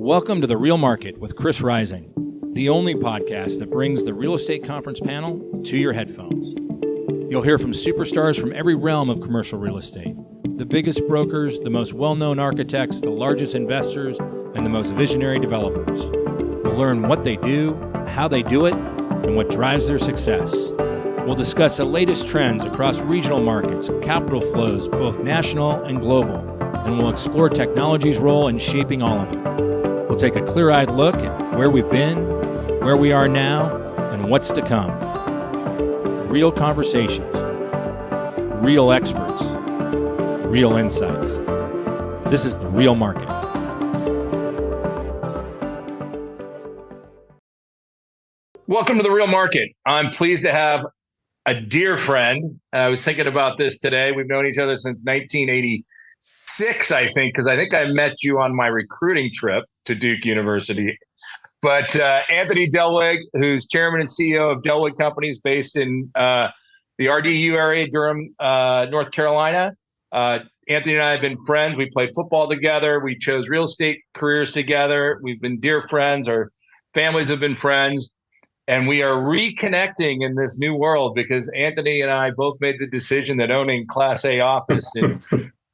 Welcome to The Real Market with Chris Rising, the only podcast that brings the real estate conference panel to your headphones. You'll hear from superstars from every realm of commercial real estate, the biggest brokers, the most well-known architects, the largest investors, and the most visionary developers. We'll learn what they do, how they do it, and what drives their success. We'll discuss the latest trends across regional markets, capital flows, both national and global, and we'll explore technology's role in shaping all of it. We'll take a clear-eyed look at where we've been, where we are now, and what's to come. Real conversations, real experts, real insights. This is The Real Market. Welcome to The Real Market. I'm pleased to have a dear friend. I was thinking about this today. We've known each other since 1986, I think, because I think I met you on my recruiting trip to Duke University. But Anthony Dilweg, who's chairman and CEO of Dilweg Companies based in the RDU area, Durham, North Carolina. Anthony and I have been friends. We played football together. We chose real estate careers together. We've been dear friends. Our families have been friends. And we are reconnecting in this new world because Anthony and I both made the decision that owning Class A office in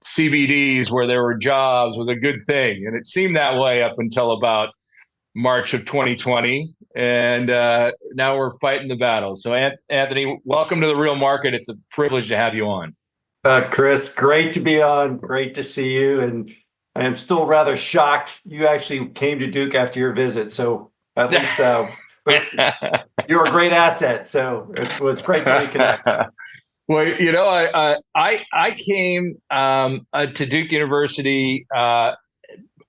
CBDs where there were jobs was a good thing. And it seemed that way up until about March of 2020. And now we're fighting the battle. So Anthony, welcome to The Real Market. It's a privilege to have you on. Chris, great to be on. Great to see you. And I am still rather shocked you actually came to Duke after your visit. So at least but you're a great asset. So it's great to reconnect. Well, you know, I came to Duke University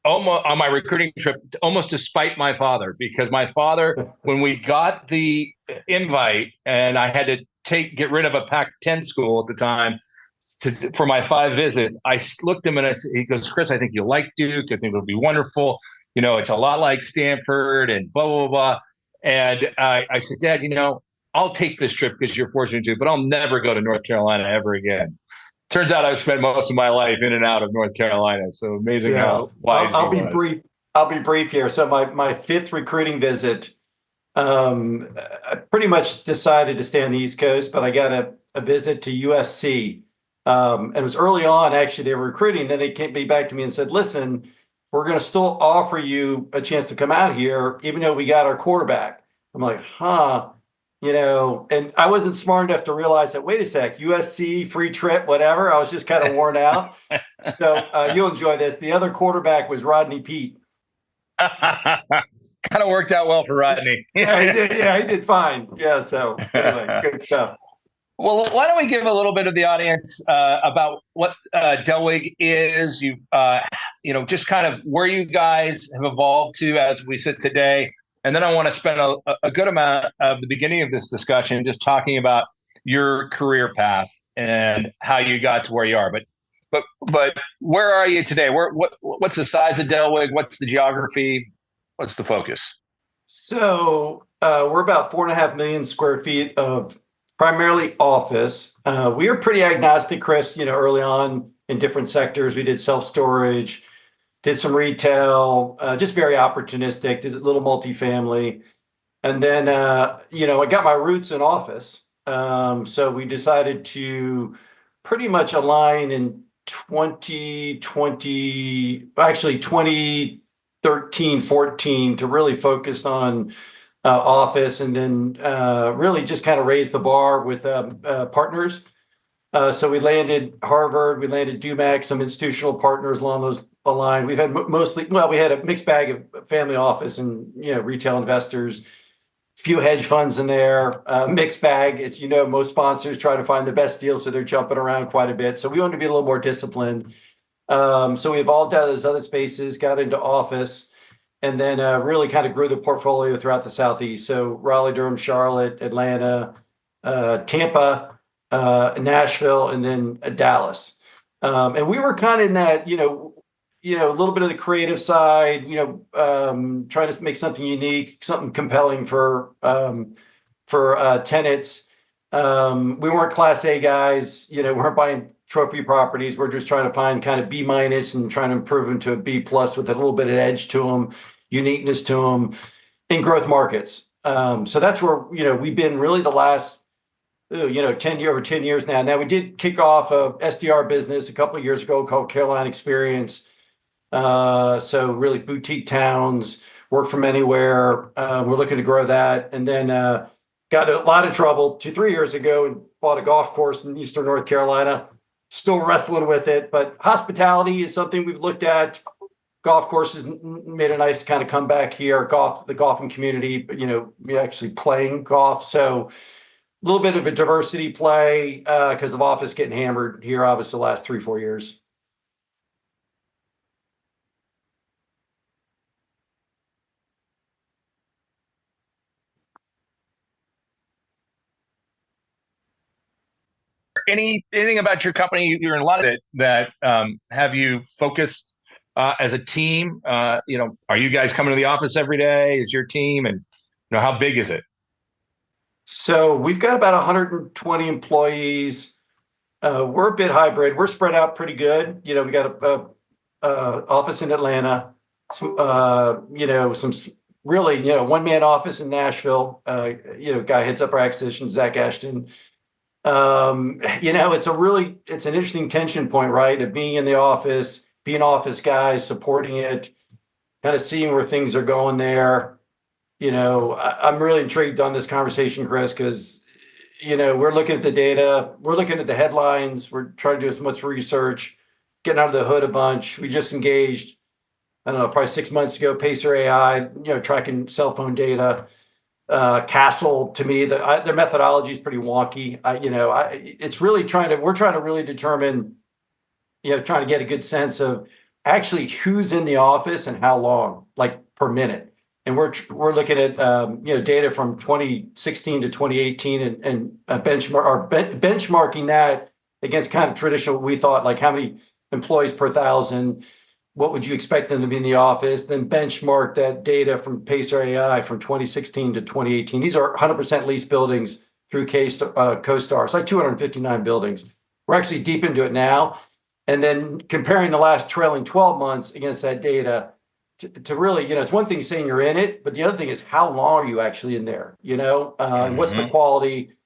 almost on my recruiting trip, almost despite my father, because my father, when we got the invite and I had to get rid of a Pac-10 school at the time for my 5 visits, I looked at him and he goes, "Chris, I think you'll like Duke. I think it'll be wonderful. You know, it's a lot like Stanford and blah, blah, blah." And I said, "Dad, you know, I'll take this trip because you're fortunate to, but I'll never go to North Carolina ever again." Turns out I've spent most of my life in and out of North Carolina. So amazing how wise I'll he be was. brief. I'll be brief here. So my 5th recruiting visit, I pretty much decided to stay on the East Coast, but I got a visit to USC. And it was early on, actually, they were recruiting. Then they came back to me and said, "Listen, we're going to still offer you a chance to come out here, even though we got our quarterback." I'm like, you know, and I wasn't smart enough to realize that, wait a sec, USC, free trip, whatever. I was just kind of worn out. So you'll enjoy this. The other quarterback was Rodney Peete. Kind of worked out well for Rodney. Yeah, he did. Yeah, he did fine. Yeah, so anyway, good stuff. Well, why don't we give a little bit of the audience about what Dilweg is, you know, just kind of where you guys have evolved to as we sit today. And then I want to spend a good amount of the beginning of this discussion just talking about your career path and how you got to where you are. But where are you today? What's the size of Dilweg? What's the geography? What's the focus? So we're about 4.5 million square feet of primarily office. We were pretty agnostic, Chris, you know, early on in different sectors. We did self-storage, did some retail, just very opportunistic, did a little multifamily. And then, you know, I got my roots in office. So we decided to pretty much align in 2013, 14 to really focus on office, and then really just kind of raise the bar with partners. So we landed Harvard, we landed Dumac, some institutional partners along those lines. We've had we had a mixed bag of family office and, you know, retail investors, few hedge funds in there, mixed bag. As you know, most sponsors try to find the best deal, so they're jumping around quite a bit. So we wanted to be a little more disciplined. So we evolved out of those other spaces, got into office, and then really kind of grew the portfolio throughout the Southeast. So Raleigh, Durham, Charlotte, Atlanta, Tampa, Nashville, and then Dallas. And we were kind of in that, you know, a little bit of the creative side, you know, trying to make something unique, something compelling for tenants. We weren't Class A guys, you know, we weren't buying trophy properties. We're just trying to find kind of B minus and trying to improve them to a B plus with a little bit of edge to them, uniqueness to them in growth markets. So that's where, we've been really the last, 10 years now. Now we did kick off a SDR business a couple of years ago called Caroline Experience. So really boutique towns, work from anywhere. We're looking to grow that. And then got a lot of trouble 2-3 years ago and bought a golf course in Eastern North Carolina. Still wrestling with it, but hospitality is something we've looked at. Golf courses made a nice kind of comeback here. The golfing community, we actually playing golf. So a little bit of a diversity play because of office getting hammered here, obviously, the last 3-4 years. Anything about your company? You're in a lot of it that have you focused as a team? Are you guys coming to the office every day? Is your team, and how big is it? So we've got about 120 employees. We're a bit hybrid. We're spread out pretty good. We got a office in Atlanta. Some really, one-man office in Nashville. Guy heads up our acquisition, Zach Ashton. It's an interesting tension point, right? Of being in the office, being office guys, supporting it, kind of seeing where things are going there. I'm really intrigued on this conversation, Chris, because, we're looking at the data, we're looking at the headlines, we're trying to do as much research, getting under the hood a bunch. We just engaged, I don't know, probably 6 months ago, Pacer AI, tracking cell phone data. Castle, to me, their methodology is pretty wonky. We're trying to really determine, trying to get a good sense of actually who's in the office and how long, like per minute. And we're looking at data from 2016 to 2018 and benchmarking that against kind of traditional. We thought, like, how many employees per thousand. What would you expect them to be in the office? Then benchmark that data from Pacer AI from 2016 to 2018. These are 100% leased buildings through CoStar. It's like 259 buildings. We're actually deep into it now. And then comparing the last trailing 12 months against that data to really, it's one thing saying you're in it, but the other thing is how long are you actually in there? And what's the quality?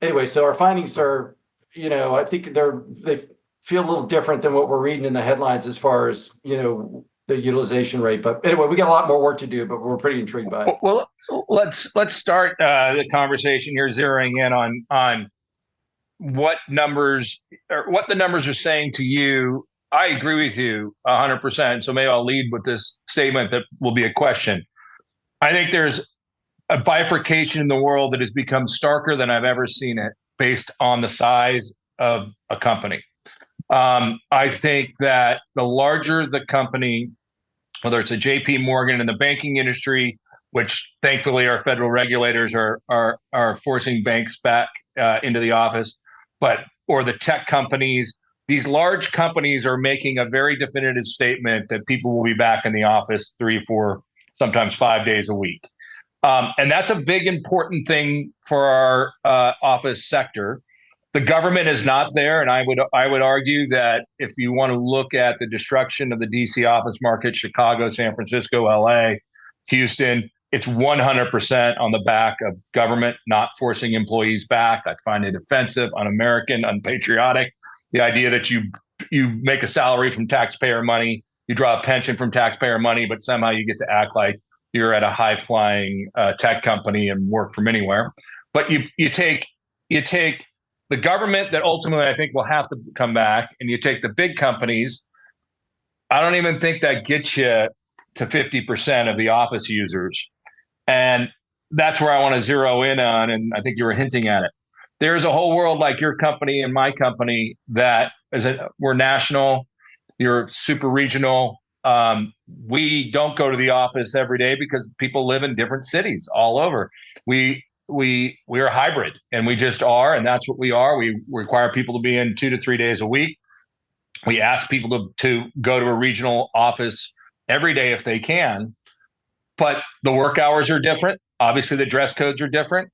Anyway, so our findings are, I think they feel a little different than what we're reading in the headlines as far as, the utilization rate. But anyway, we got a lot more work to do, but we're pretty intrigued by it. Well, let's start the conversation here, zeroing in on what the numbers are saying to you. I agree with you 100%. So maybe I'll lead with this statement that will be a question. I think there's a bifurcation in the world that has become starker than I've ever seen it based on the size of a company. I think that the larger the company, whether it's a JP Morgan in the banking industry, which thankfully our federal regulators are forcing banks back into the office, or the tech companies, these large companies are making a very definitive statement that people will be back in the office 3, 4, sometimes 5 days a week. And that's a big, important thing for our office sector. The government is not there, and I would argue that if you want to look at the destruction of the DC office market, Chicago, San Francisco, LA, Houston, it's 100% on the back of government not forcing employees back. I find it offensive, un-American, unpatriotic. The idea that you make a salary from taxpayer money, you draw a pension from taxpayer money, but somehow you get to act like you're at a high-flying tech company and work from anywhere. But you take the government that ultimately I think will have to come back, and you take the big companies. I don't even think that gets you to 50% of the office users. And that's where I want to zero in on, and I think you were hinting at it. There's a whole world like your company and my company that we're national, you're super regional. We don't go to the office every day because people live in different cities all over. We are hybrid, and we just are, and that's what we are. We require people to be in 2 to 3 days a week. We ask people to go to a regional office every day if they can, but the work hours are different. Obviously, the dress codes are different.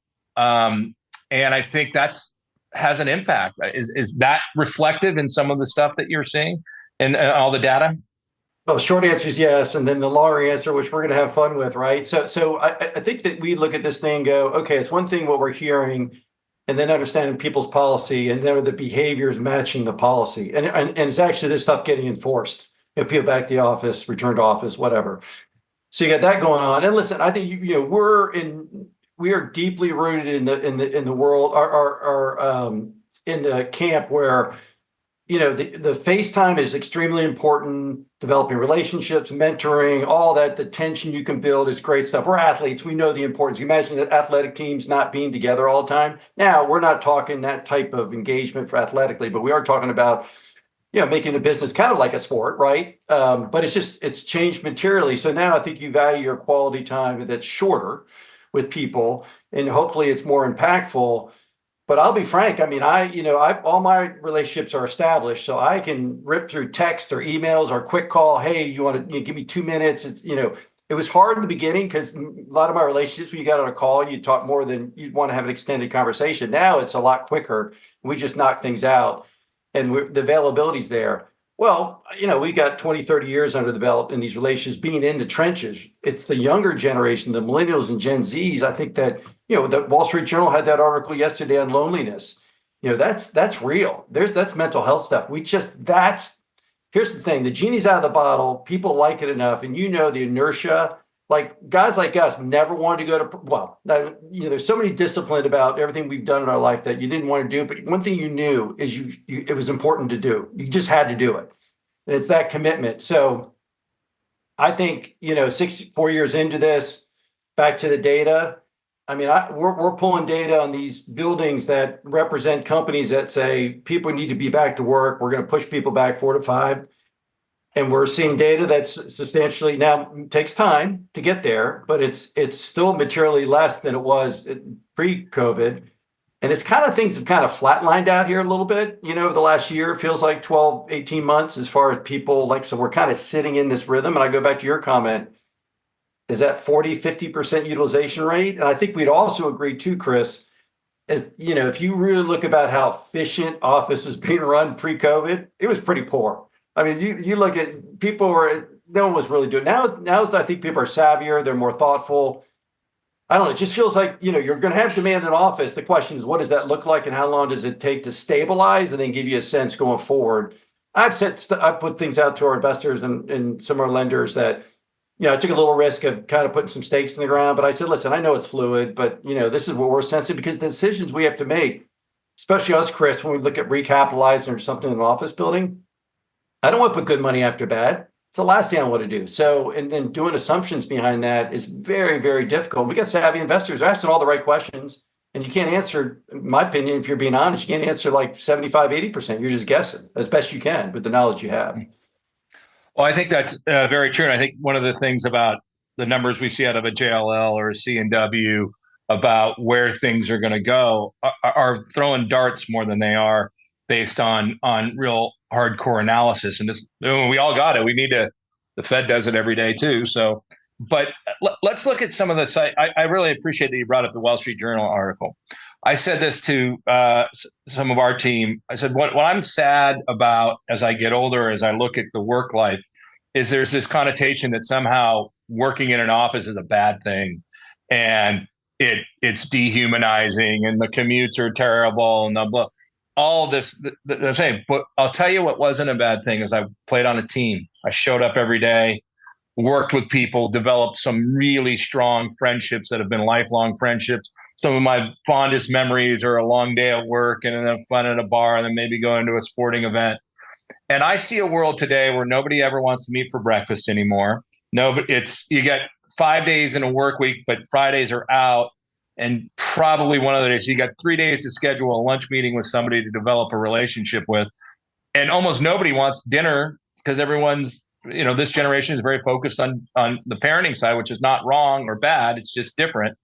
And I think that's has an impact. Is that reflective in some of the stuff that you're seeing and all the data? Well, short answer is yes, and then the longer answer, which we're going to have fun with, right? So I think that we look at this thing and go, okay, it's one thing what we're hearing, and then understanding people's policy, and then are the behaviors matching the policy, and it's actually this stuff getting enforced. People back to the office, return to office, whatever. So you got that going on. And listen, I think we are deeply rooted in the world, in the camp where the FaceTime is extremely important, developing relationships, mentoring, all that, the tension you can build is great stuff. We're athletes. We know the importance. You imagine that athletic teams not being together all the time. Now, we're not talking that type of engagement for athletically, but we are talking about, making a business kind of like a sport, right? But it's changed materially. So now I think you value your quality time that's shorter with people, and hopefully it's more impactful. But I'll be frank. I mean, all my relationships are established, so I can rip through text or emails or quick call. Hey, you want to give me 2 minutes? It was hard in the beginning because a lot of my relationships, when you got on a call, you talk more than you'd want to have an extended conversation. Now it's a lot quicker. We just knock things out, and the availability's there. Well, we got 20, 30 years under the belt in these relationships, being in the trenches. It's the younger generation, the millennials and Gen Zs. I think that, the Wall Street Journal had that article yesterday on loneliness. That's real. That's mental health stuff. Here's the thing. The genie's out of the bottle. People like it enough. And the inertia, like guys like us never wanted to go to, there's so many disciplined about everything we've done in our life that you didn't want to do. But one thing you knew is it was important to do. You just had to do it. And it's that commitment. So I think, 4 years into this, back to the data, I mean, we're pulling data on these buildings that represent companies that say people need to be back to work. We're going to push people back 4 to 5. And we're seeing data that's substantially, now takes time to get there, but it's still materially less than it was pre-COVID. And it's kind of things have kind of flatlined out here a little bit, over the last year. It feels like 12, 18 months as far as people so we're kind of sitting in this rhythm. And I go back to your comment, is that 40, 50% utilization rate? And I think we'd also agree too, Chris, as if you really look about how efficient office is being run pre-COVID, it was pretty poor. I mean, you look at no one was really doing it. Now I think people are savvier, they're more thoughtful. I don't know. It just feels like, you're going to have demand in office. The question is, what does that look like and how long does it take to stabilize and then give you a sense going forward? I've put things out to our investors and some of our lenders that, I took a little risk of kind of putting some stakes in the ground, but I said, listen, I know it's fluid, but this is what we're sensing because the decisions we have to make, especially us, Chris, when we look at recapitalizing or something in an office building, I don't want to put good money after bad. It's the last thing I want to do. So, and then doing assumptions behind that is very, very difficult. We got savvy investors asking all the right questions, and you can't answer, in my opinion, if you're being honest, you can't answer like 75, 80%. You're just guessing as best you can with the knowledge you have. Well, I think that's very true. And I think one of the things about the numbers we see out of a JLL or a C&W about where things are going to go are throwing darts more than they are based on real hardcore analysis. And we all got it. The Fed does it every day too. So, but let's look at some of the site. I really appreciate that you brought up the Wall Street Journal article. I said this to some of our team. I said, what I'm sad about as I get older, as I look at the work life, is there's this connotation that somehow working in an office is a bad thing. And it's dehumanizing and the commutes are terrible and all this. I'm saying, but I'll tell you what wasn't a bad thing is I played on a team. I showed up every day, worked with people, developed some really strong friendships that have been lifelong friendships. Some of my fondest memories are a long day at work and then fun at a bar and then maybe going to a sporting event. And I see a world today where nobody ever wants to meet for breakfast anymore. No, but you get 5 days in a work week, but Fridays are out. And probably one of the days, you got 3 days to schedule a lunch meeting with somebody to develop a relationship with. And almost nobody wants dinner because everyone's, this generation is very focused on the parenting side, which is not wrong or bad. It's just different.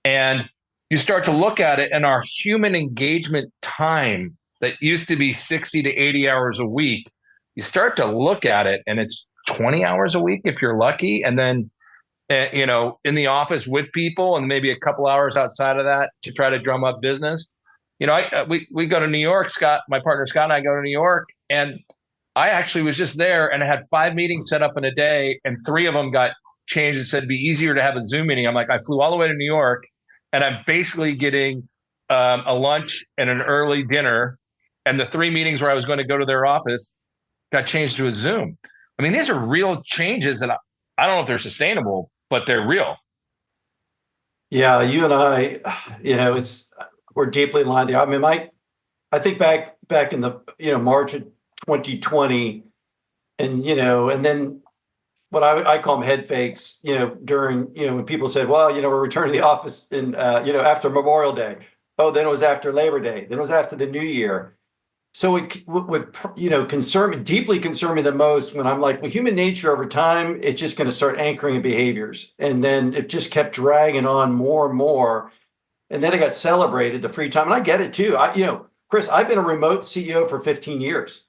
And you start to look at it and our human engagement time that used to be 60 to 80 hours a week, you start to look at it and it's 20 hours a week if you're lucky. And then, in the office with people and maybe a couple hours outside of that to try to drum up business. we go to New York. Scott, my partner Scott, and I go to New York, and I actually was just there, and I had 5 meetings set up in a day, and 3 of them got changed. It said it'd be easier to have a Zoom meeting. I'm like, I flew all the way to New York, and I'm basically getting a lunch and an early dinner, and the 3 meetings where I was going to go to their office got changed to a Zoom. I mean, these are real changes, and I don't know if they're sustainable, but they're real. Yeah, you and I, we're deeply aligned there. I mean, I think back in the March of 2020, and then what I call them head fakes, during when people said, well, we're returning to the office in after Memorial Day. Oh, then it was after Labor Day. Then it was after the New Year. So it would deeply concern me the most when I'm like, well, human nature over time, it's just going to start anchoring in behaviors, and then it just kept dragging on more and more. And then it got celebrated, the free time. And I get it too. Chris, I've been a remote CEO for 15 years.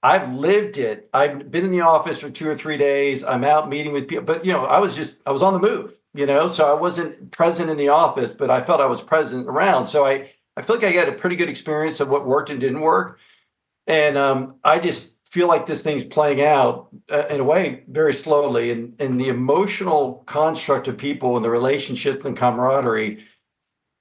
I've lived it. I've been in the office for 2 or 3 days. I'm out meeting with people, but I was on the move, so I wasn't present in the office, but I felt I was present around. So I feel like I got a pretty good experience of what worked and didn't work. And I just feel like this thing's playing out in a way very slowly. And the emotional construct of people and the relationships and camaraderie,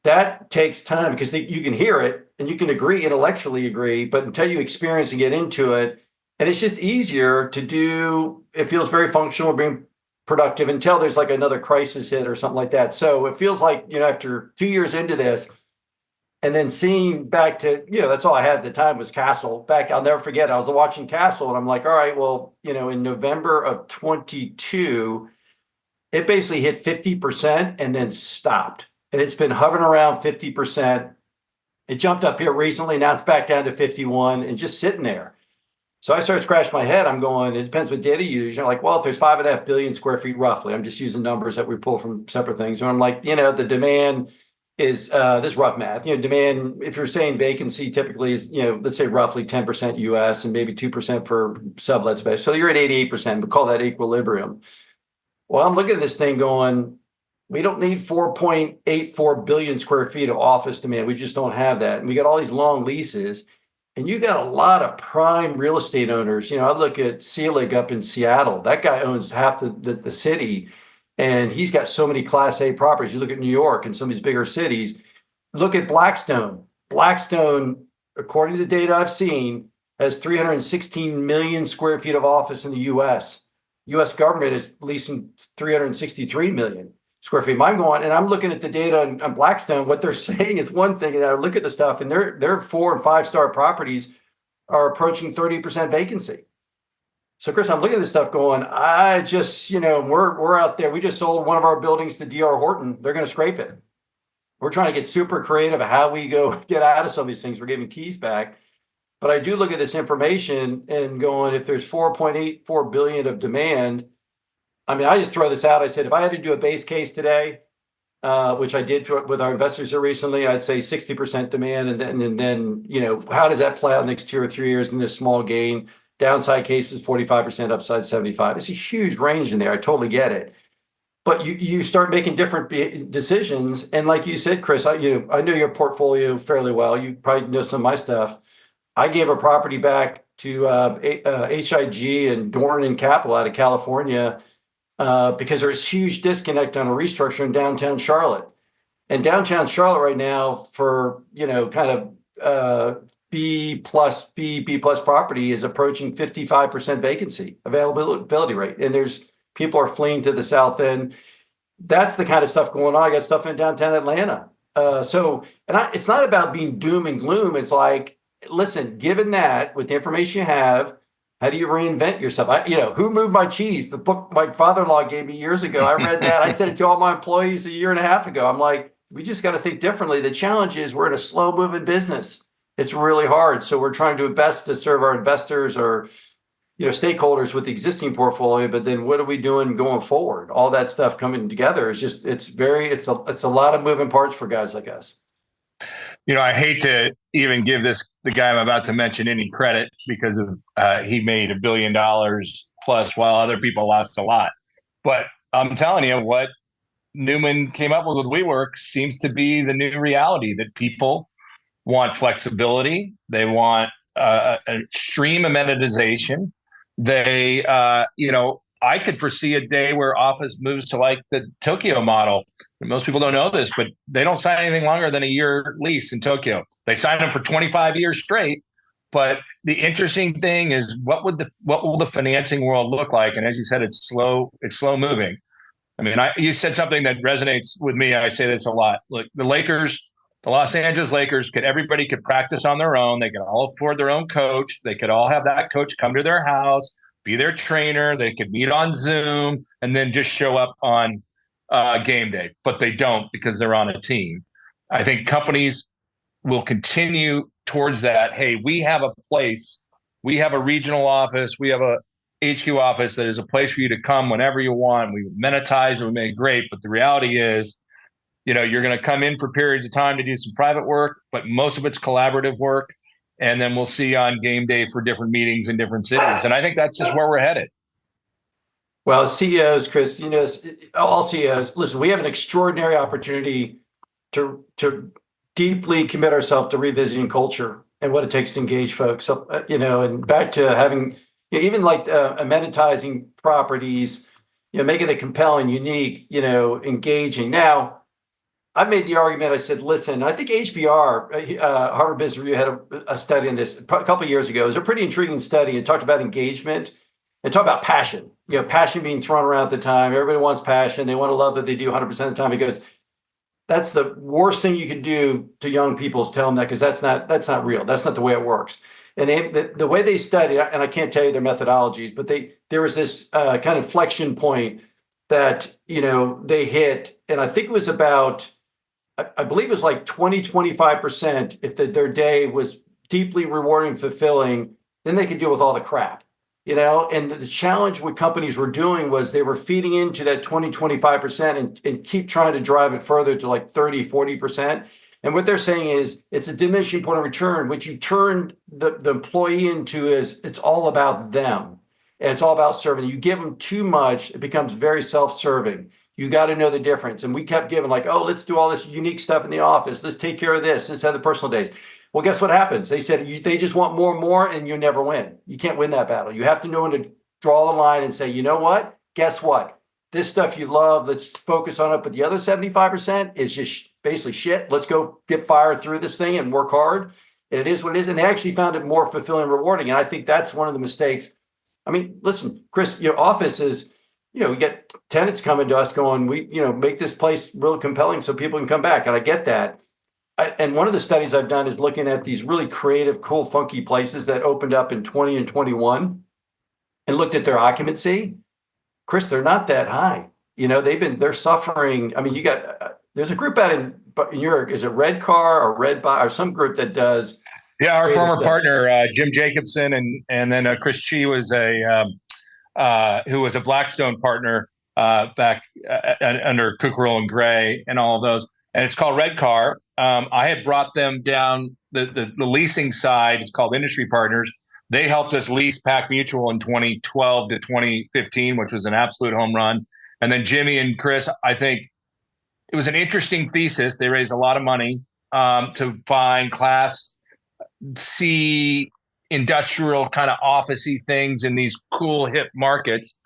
that takes time because you can hear it and you can intellectually agree, but until you experience and get into it, and it's just easier to do, it feels very functional, being productive until there's like another crisis hit or something like that. So it feels like, after 2 years into this, and then seeing back to, that's all I had at the time was Castle. Back, I'll never forget, I was watching Castle and I'm like, all right, well, in November of 22, it basically hit 50% and then stopped. And it's been hovering around 50%. It jumped up here recently. Now it's back down to 51 and just sitting there. So I started scratching my head. I'm going, it depends what data you use. You're like, well, if there's 5.5 billion square feet roughly, I'm just using numbers that we pull from separate things. And I'm like, the demand is this rough math. Demand, if you're saying vacancy typically is, let's say roughly 10% US and maybe 2% for sublet space. So you're at 88%, but call that equilibrium. Well, I'm looking at this thing going, we don't need 4.84 billion square feet of office demand. We just don't have that. And we got all these long leases, and you got a lot of prime real estate owners. I look at Seelig up in Seattle. That guy owns half the city, and he's got so many Class A properties. You look at New York and some of these bigger cities. Look at Blackstone. Blackstone, according to the data I've seen, has 316 million square feet of office in the U.S. U.S. government is leasing 363 million square feet. I'm looking at the data on Blackstone. What they're saying is one thing, and I look at the stuff, and their 4 and 5-star properties are approaching 30% vacancy. So, Chris, I'm looking at this stuff going, I just, we're out there. We just sold one of our buildings to D.R. Horton. They're going to scrape it. We're trying to get super creative of how we go get out of some of these things. We're giving keys back. But I do look at this information and going, if there's 4.84 billion of demand, I mean, I just throw this out. I said, if I had to do a base case today, which I did with our investors here recently, I'd say 60% demand. And then, how does that play out next 2 or 3 years in this small gain? Downside cases, 45%, upside 75. It's a huge range in there. I totally get it. But you start making different decisions. And like you said, Chris, I know your portfolio fairly well. You probably know some of my stuff. I gave a property back to HIG and Dornan Capital out of California because there was huge disconnect on a restructure in downtown Charlotte. And downtown Charlotte right now for, kind of B plus property is approaching 55% vacancy availability rate. And people are fleeing to the south end. That's the kind of stuff going on. I got stuff in downtown Atlanta. It's not about being doom and gloom. It's like, listen, given that with the information you have, how do you reinvent yourself? Who moved my cheese? The book my father-in-law gave me years ago. I read that. I sent it to all my employees a year and a half ago. I'm like, we just got to think differently. The challenge is we're in a slow-moving business. It's really hard. So we're trying to do best to serve our investors or stakeholders with the existing portfolio. But then what are we doing going forward? All that stuff coming together is just it's a lot of moving parts for guys like us. I hate to even give the guy I'm about to mention any credit because of he made $1 billion plus while other people lost a lot. But I'm telling you, what Newman came up with WeWork seems to be the new reality, that people want flexibility. They want extreme amenitization. They, I could foresee a day where office moves to like the Tokyo model. Most people don't know this, but they don't sign anything longer than a year lease in Tokyo. They sign them for 25 years straight. But the interesting thing is, what will the financing world look like? And as you said, it's slow moving. I mean, you said something that resonates with me. I say this a lot. Look, the Los Angeles Lakers everybody could practice on their own. They could all afford their own coach. They could all have that coach come to their house, be their trainer. They could meet on Zoom and then just show up on game day. But they don't, because they're on a team. I think companies will continue towards that. Hey, we have a place. We have a regional office. We have a HQ office that is a place for you to come whenever you want. We monetize and we make it great. But the reality is, you're going to come in for periods of time to do some private work, but most of it's collaborative work. And then we'll see you on game day for different meetings in different cities. And I think that's just where we're headed. Well, CEOs, Chris, all CEOs, listen, we have an extraordinary opportunity to deeply commit ourselves to revisiting culture and what it takes to engage folks. So, and back to having, even like amenitizing properties, making it compelling, unique, engaging. Now, I made the argument. I said, listen, I think HBR, Harvard Business Review, had a study on this a couple of years ago. It was a pretty intriguing study. It talked about engagement and talked about passion. Passion being thrown around at the time. Everybody wants passion. They want to love that they do 100% of the time. He goes, that's the worst thing you can do to young people, is tell them that, because that's not real. That's not the way it works. And the way they studied, and I can't tell you their methodologies, but there was this kind of inflection point that they hit, and I think it was about, I believe it was like 25%. If their day was deeply rewarding, fulfilling, then they could deal with all the crap, And the challenge what companies were doing was they were feeding into that 25% and keep trying to drive it further to like 30, 40%. And what they're saying is it's a diminishing point of return, which you turn the employee into is it's all about them. And it's all about serving. You give them too much, it becomes very self-serving. You got to know the difference. And we kept giving like, oh, let's do all this unique stuff in the office. Let's take care of this. Let's have the personal days. Well, guess what happens? They said they just want more and more, and you never win. You can't win that battle. You have to know when to draw the line and say, you know what? Guess what? This stuff you love, let's focus on it. But the other 75% is just basically shit. Let's go get fired through this thing and work hard. And it is what it is. And they actually found it more fulfilling and rewarding. And I think that's one of the mistakes. I mean, listen, Chris, your office is, we get tenants coming to us going, we, make this place real compelling so people can come back. And I get that. And one of the studies I've done is looking at these really creative, cool, funky places that opened up in 20 and 21 and looked at their occupancy. Chris, they're not that high. They're suffering. I mean, there's a group out in Europe, is it Red Car or Red Buy or some group that does. Yeah, our former partner, Jim Jacobson, and then Chris Chi was who was a Blackstone partner back under Cookerell and Gray and all of those. And it's called Red Car. I had brought them down the leasing side. It's called Industry Partners. They helped us lease Pac Mutual in 2012 to 2015, which was an absolute home run. And then Jimmy and Chris, I think it was an interesting thesis. They raised a lot of money to find Class C industrial kind of office-y things in these cool hip markets.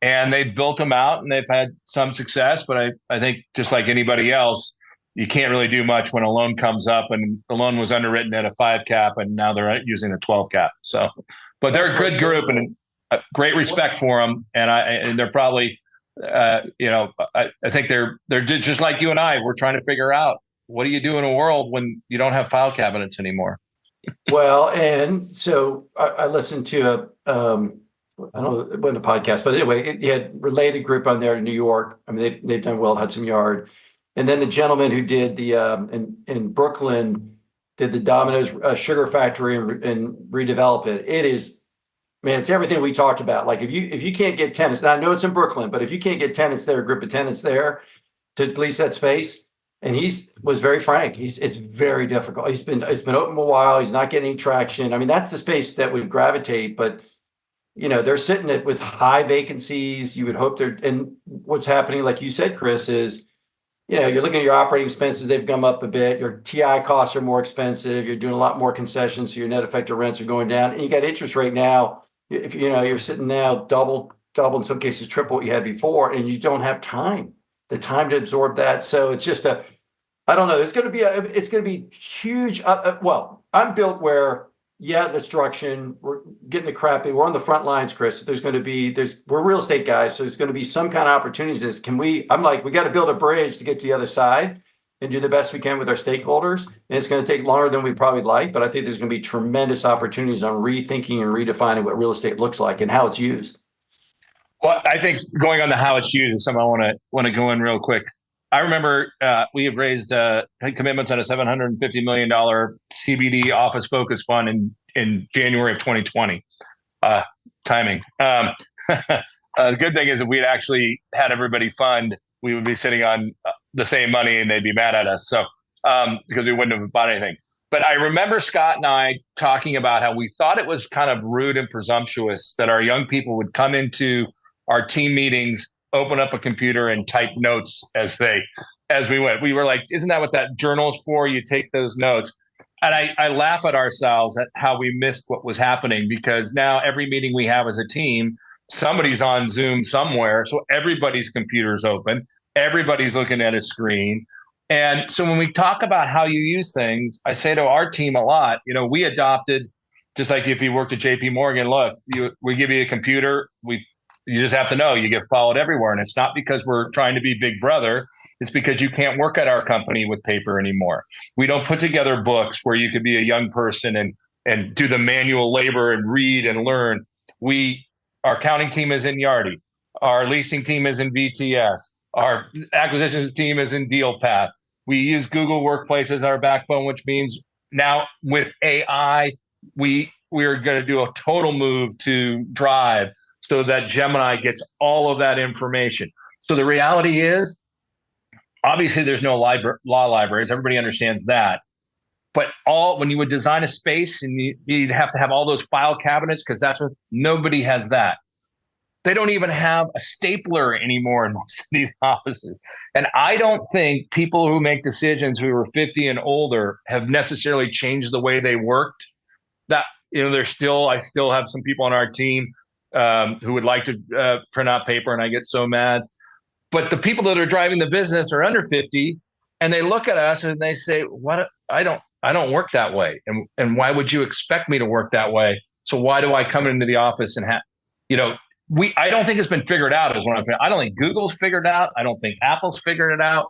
And they built them out and they've had some success. But I think just like anybody else, you can't really do much when a loan comes up, and the loan was underwritten at a 5 cap and now they're using a 12 cap. So, but they're a good group and great respect for them. And they're probably, I think they're just like you and I. We're trying to figure out, what do you do in a world when you don't have file cabinets anymore? Well, and so I listened to I don't know, it wasn't a podcast, but anyway, you had Related Group on there in New York. I mean, they've done well at Hudson Yard. And then the gentleman who did the in Brooklyn did the Domino's sugar factory and redevelop it. It is, man, it's everything we talked about. Like if you can't get tenants, now I know it's in Brooklyn, but if you can't get tenants there, a group of tenants there to lease that space, and was very frank. It's very difficult. It's been open a while. He's not getting any traction. I mean, that's the space that would gravitate, but they're sitting with high vacancies. You would hope and what's happening, like you said, Chris, is you're looking at your operating expenses, they've come up a bit. Your TI costs are more expensive. You're doing a lot more concessions, so your net effective rents are going down. And you got interest rate now. If you're sitting now double, in some cases triple what you had before, and you don't have the time to absorb that. So it's just I don't know. It's going to be huge. Well, I'm built where, yeah, destruction. We're getting the crappy. We're on the front lines, Chris. We're real estate guys, so there's going to be some kind of opportunities. I'm like, we got to build a bridge to get to the other side and do the best we can with our stakeholders. And it's going to take longer than we probably like, but I think there's going to be tremendous opportunities on rethinking and redefining what real estate looks like and how it's used. Well, I think going on to how it's used is something I want to go in real quick. I remember we have raised commitments on a $750 million CBD office focus fund in January of 2020. Timing. The good thing is if we'd actually had everybody fund, we would be sitting on the same money and they'd be mad at us. So because we wouldn't have bought anything. But I remember Scott and I talking about how we thought it was kind of rude and presumptuous that our young people would come into our team meetings, open up a computer and type notes as we went. We were like, isn't that what that journal is for? You take those notes. And I laugh at ourselves at how we missed what was happening, because now every meeting we have as a team, somebody's on Zoom somewhere. So everybody's computer's open. Everybody's looking at a screen. And so when we talk about how you use things, I say to our team a lot, we adopted, just like if you worked at JP Morgan, look, we give you a computer, you just have to know you get followed everywhere. And it's not because we're trying to be big brother. It's because you can't work at our company with paper anymore. We don't put together books where you could be a young person and do the manual labor and read and learn. Our accounting team is in Yardi. Our leasing team is in VTS. Our acquisitions team is in DealPath. We use Google Workplace as our backbone, which means now with AI, we are going to do a total move to Drive, so that Gemini gets all of that information. So the reality is, obviously, there's no law libraries. Everybody understands that. But when you would design a space, and you'd have to have all those file cabinets, because nobody has that. They don't even have a stapler anymore in most of these offices. And I don't think people who make decisions who are 50 and older have necessarily changed the way they worked. That, I still have some people on our team who would like to print out paper, and I get so mad. But the people that are driving the business are under 50, and they look at us and they say, "What? I don't work that way, and why would you expect me to work that way? So why do I come into the office and I don't think it's been figured out. Is what I'm saying. I don't think Google's figured out. I don't think Apple's figured it out.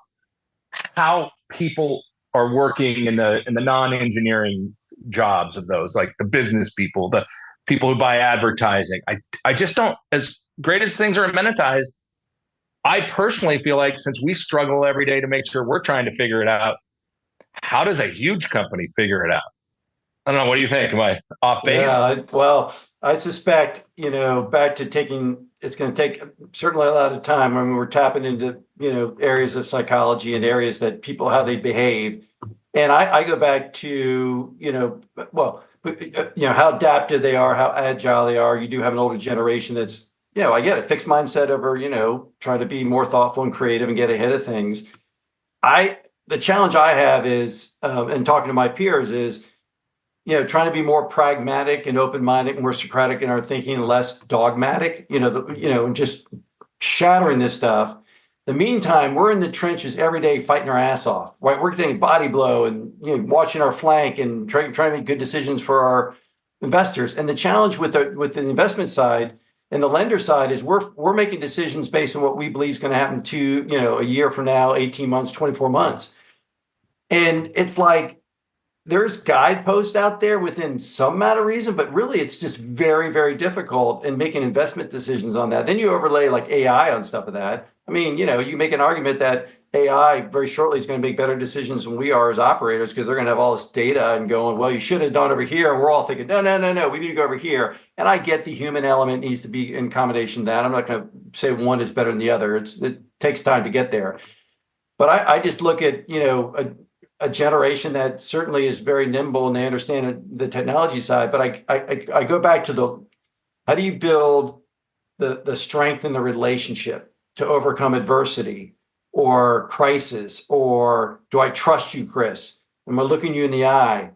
How people are working in the non-engineering jobs of those, like the business people, the people who buy advertising. I just don't, as great as things are amenitized, I personally feel like, since we struggle every day to make sure we're trying to figure it out, how does a huge company figure it out? I don't know. What do you think? Am I off base? Yeah, well, I suspect, back to it's going to take certainly a lot of time. I mean, we're tapping into, areas of psychology and areas that people, how they behave. And I go back to, how adaptive they are, how agile they are. You do have an older generation that's, I get it, fixed mindset over, trying to be more thoughtful and creative and get ahead of things. The challenge I have is, and talking to my peers is, trying to be more pragmatic and open-minded and more Socratic in our thinking and less dogmatic, and just shattering this stuff. The meantime, we're in the trenches every day fighting our ass off, right? We're getting body blow and watching our flank and trying to make good decisions for our investors. And the challenge with the investment side and the lender side is we're making decisions based on what we believe is going to happen to a year from now, 18 months, 24 months. And it's like there's guideposts out there within some amount of reason, but really it's just very, very difficult in making investment decisions on that. Then you overlay like AI on stuff of that. I mean, you make an argument that AI very shortly is going to make better decisions than we are as operators, because they're going to have all this data and going, well, you should have done over here. And we're all thinking, no, we need to go over here. And I get the human element needs to be in combination with that. I'm not going to say one is better than the other. It takes time to get there. But I just look at, a generation that certainly is very nimble and they understand the technology side. But I go back to how do you build the strength in the relationship to overcome adversity or crisis, or do I trust you, Chris? Am I looking you in the eye?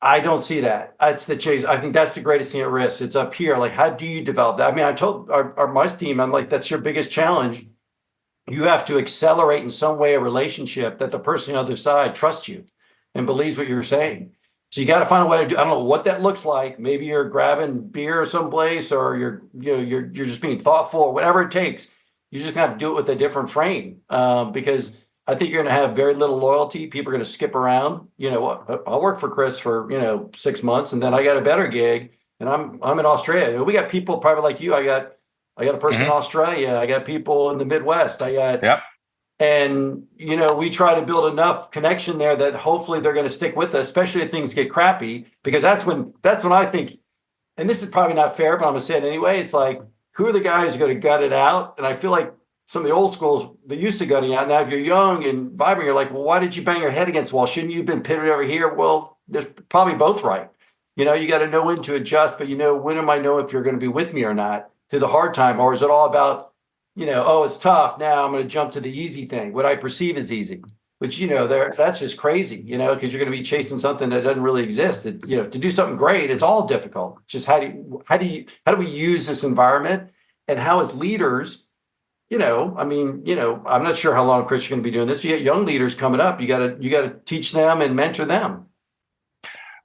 I don't see that. That's the chase. I think that's the greatest thing at risk. It's up here. Like, how do you develop that? I mean, I told my team, I'm like, that's your biggest challenge. You have to accelerate in some way a relationship that the person on the other side trusts you and believes what you're saying. So you got to find a way to do. I don't know what that looks like. Maybe you're grabbing beer someplace, or you're just being thoughtful, or whatever it takes. You're just gonna have to do it with a different frame, because I think you're gonna have very little loyalty. People are gonna skip around. I'll work for Chris for 6 months, and then I got a better gig, and I'm in Australia. We got people probably like you. I got a person in Australia. I got people in the Midwest. Yep. And we try to build enough connection there that hopefully they're going to stick with us, especially if things get crappy, because that's when I think, and this is probably not fair, but I'm gonna say it anyway. It's like, who are the guys who are going to gut it out? And I feel like some of the old schools, they used to gutting out. Now, if you're young and vibrant, you're like, well, why did you bang your head against the wall? Shouldn't you have been pivoted over here? Well, there's probably both right. You got to know when to adjust, but when am I know if you're going to be with me or not through the hard time? Or is it all about, oh, it's tough. Now I'm going to jump to the easy thing, what I perceive as easy, which, that's just crazy, because you're going to be chasing something that doesn't really exist. To do something great, it's all difficult. Just how do we use this environment, and how as leaders, I'm not sure how long, Chris, you're going to be doing this. You get young leaders coming up. You got to teach them and mentor them.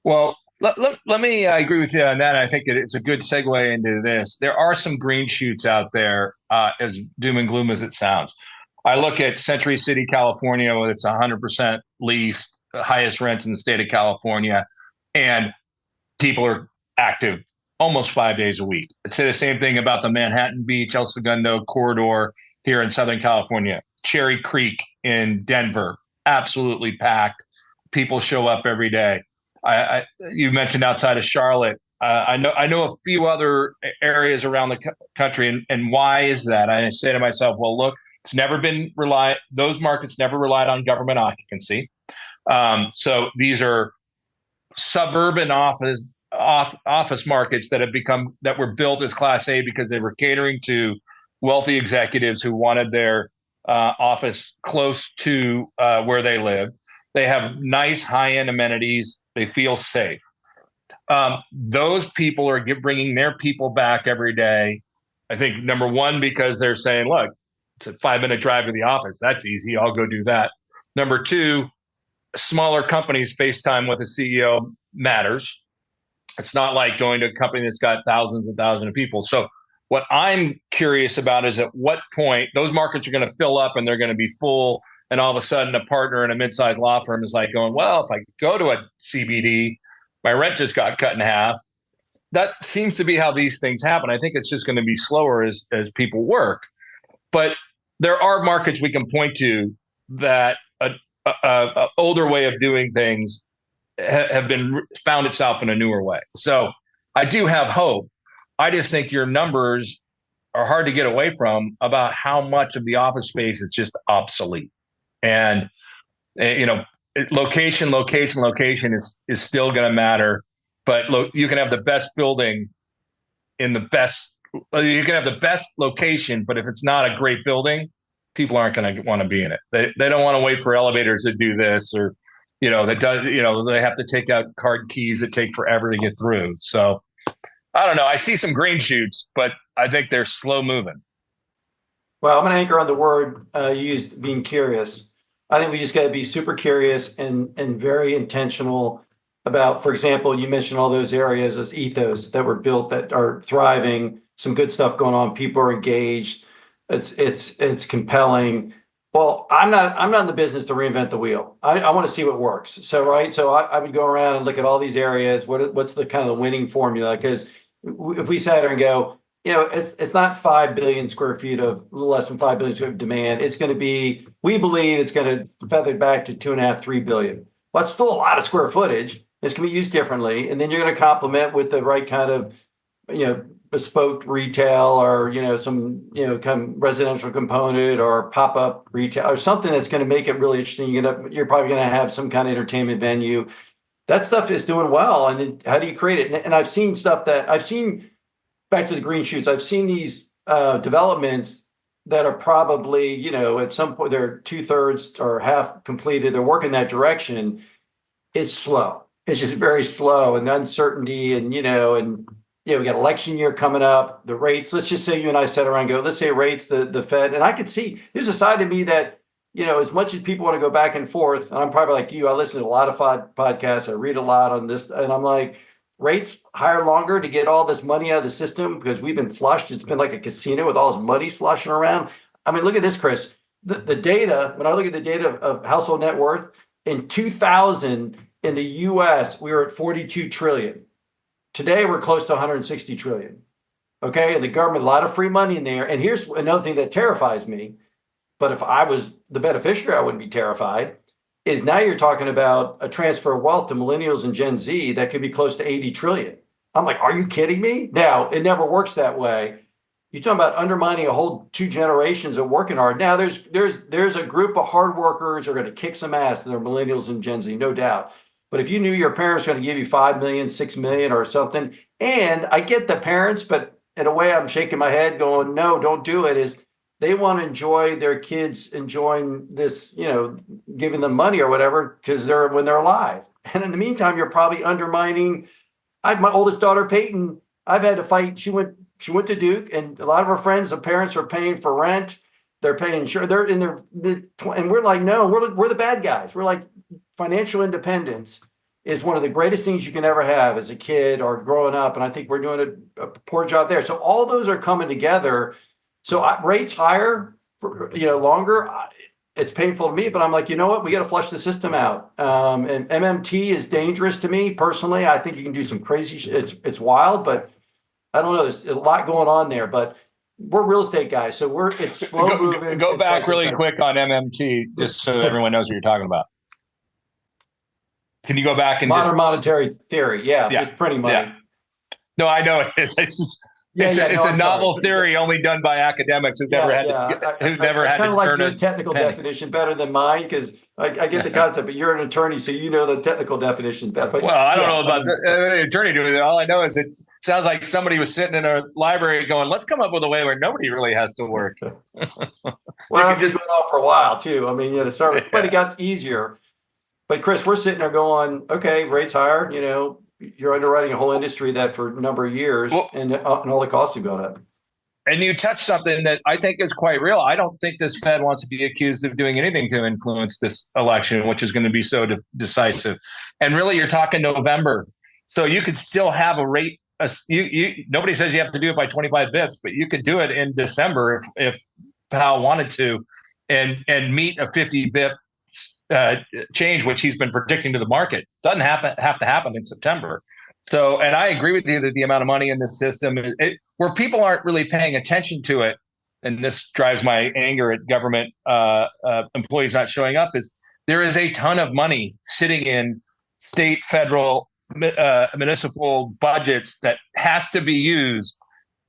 Well, let me agree with you on that. I think that it's a good segue into this. There are some green shoots out there, as doom and gloom as it sounds. I look at Century City, California, where it's 100% leased, the highest rents in the state of California, and people are active almost 5 days a week. I'd say the same thing about the Manhattan Beach, El Segundo corridor here in Southern California. Cherry Creek in Denver, absolutely packed. People show up every day. You mentioned outside of Charlotte. I know a few other areas around the country, and why is that? I say to myself, well, look, those markets never relied on government occupancy. So these are suburban office markets that were built as Class A because they were catering to wealthy executives who wanted their office close to where they live. They have nice high-end amenities. They feel safe. Those people are bringing their people back every day. I think, number one, because they're saying, look, it's a 5-minute drive to the office. That's easy. I'll go do that. Number two, smaller companies, FaceTime with a CEO matters. It's not like going to a company that's got thousands and thousands of people. So what I'm curious about is at what point those markets are going to fill up and they're going to be full. And all of a sudden, a partner in a mid-sized law firm is like going, well, if I go to a CBD, my rent just got cut in half. That seems to be how these things happen. I think it's just going to be slower as people work. But there are markets we can point to that a older way of doing things have been found itself in a newer way. So I do have hope. I just think your numbers are hard to get away from about how much of the office space is just obsolete. And, location is still going to matter. But you can have the best building you can have the best location, but if it's not a great building, people aren't going to want to be in it. They don't want to wait for elevators to do this, or, they have to take out card keys that take forever to get through. So I don't know. I see some green shoots, but I think they're slow moving. Well, I'm going to anchor on the word used, being curious. I think we just got to be super curious and very intentional about, for example, you mentioned all those areas as ethos that were built that are thriving, some good stuff going on. People are engaged. It's compelling. Well, I'm not in the business to reinvent the wheel. I want to see what works. So I would go around and look at all these areas. What's the kind of the winning formula? Because if we sat there and go, it's not 5 billion square feet of less than 5 billion square feet of demand. It's going to be, we believe it's going to feather back to 2.5, 3 billion. Well, it's still a lot of square footage. It's going to be used differently. And then you're going to complement with the right kind of, bespoke retail, or, some, kind of residential component, or pop-up retail, or something that's going to make it really interesting. You're probably going to have some kind of entertainment venue. That stuff is doing well. And then how do you create it? And I've seen stuff back to the green shoots. I've seen these developments that are probably, at some point they're 2/3 or half completed. They're working that direction. It's slow. It's just very slow, and the uncertainty, and we got election year coming up. The rates. Let's just say you and I sat around and go. Let's say rates, the Fed, and I could see there's a side of me that as much as people want to go back and forth, and I'm probably like you. I listen to a lot of podcasts. I read a lot on this, and I'm like, rates higher longer to get all this money out of the system because we've been flushed. It's been like a casino with all this money sloshing around. I mean, look at this, Chris. The data. When I look at the data of household net worth in 2000. In the US, we were at 42 trillion. Today, we're close to 160 trillion. Okay. And the government, a lot of free money in there. And here's another thing that terrifies me. But if I was the beneficiary, I wouldn't be terrified. Is now you're talking about a transfer of wealth to millennials and Gen Z that could be close to 80 trillion. I'm like, are you kidding me? Now, it never works that way. You're talking about undermining a whole 2 generations of working hard. Now, there's a group of hard workers who are going to kick some ass, and they're millennials and Gen Z, no doubt. But if you knew your parents were going to give you 5 million, 6 million or something, and I get the parents, but in a way I'm shaking my head going, no, don't do it, is they want to enjoy their kids enjoying this, giving them money or whatever, because when they're alive. And in the meantime, you're probably undermining. My oldest daughter, Peyton, I've had to fight. She went to Duke, and a lot of her friends, the parents are paying for rent. They're paying, sure, they're in their and we're like, no, we're the bad guys. We're like, financial independence is one of the greatest things you can ever have as a kid or growing up. And I think we're doing a poor job there. So all those are coming together. So rates higher, for, longer, it's painful to me, but I'm like, you know what? We got to flush the system out. And MMT is dangerous to me personally. I think you can do some crazy it's wild, but I don't know. There's a lot going on there, but we're real estate guys. So it's slow moving. Go back really quick on MMT, just so everyone knows what you're talking about. Can you go back and modern monetary theory? Yeah, just printing money. Yeah. No, I know it is. It's a novel theory only done by academics who've never had I kind of like your technical definition better than mine because I get the concept, but you're an attorney, so you know the technical definition better. But, well, I don't know about the attorney doing it. All I know is it sounds like somebody was sitting in a library going, let's come up with a way where nobody really has to work. Well, it's been going on for a while, too. I mean, but it got easier. But, Chris, we're sitting there going, okay, rates higher, you're underwriting a whole industry that for a number of years and all the costs have gone up. And you touched something that I think is quite real. I don't think this Fed wants to be accused of doing anything to influence this election, which is going to be so decisive. And really, you're talking November. So you could still have a rate. Nobody says you have to do it by 25 bips, but you could do it in December if Powell wanted to and meet a 50 bip change, which he's been predicting to the market. Doesn't have to happen in September. So, and I agree with you that the amount of money in the system, where people aren't really paying attention to it, and this drives my anger at government employees not showing up, is there is a ton of money sitting in state, federal, municipal budgets that has to be used.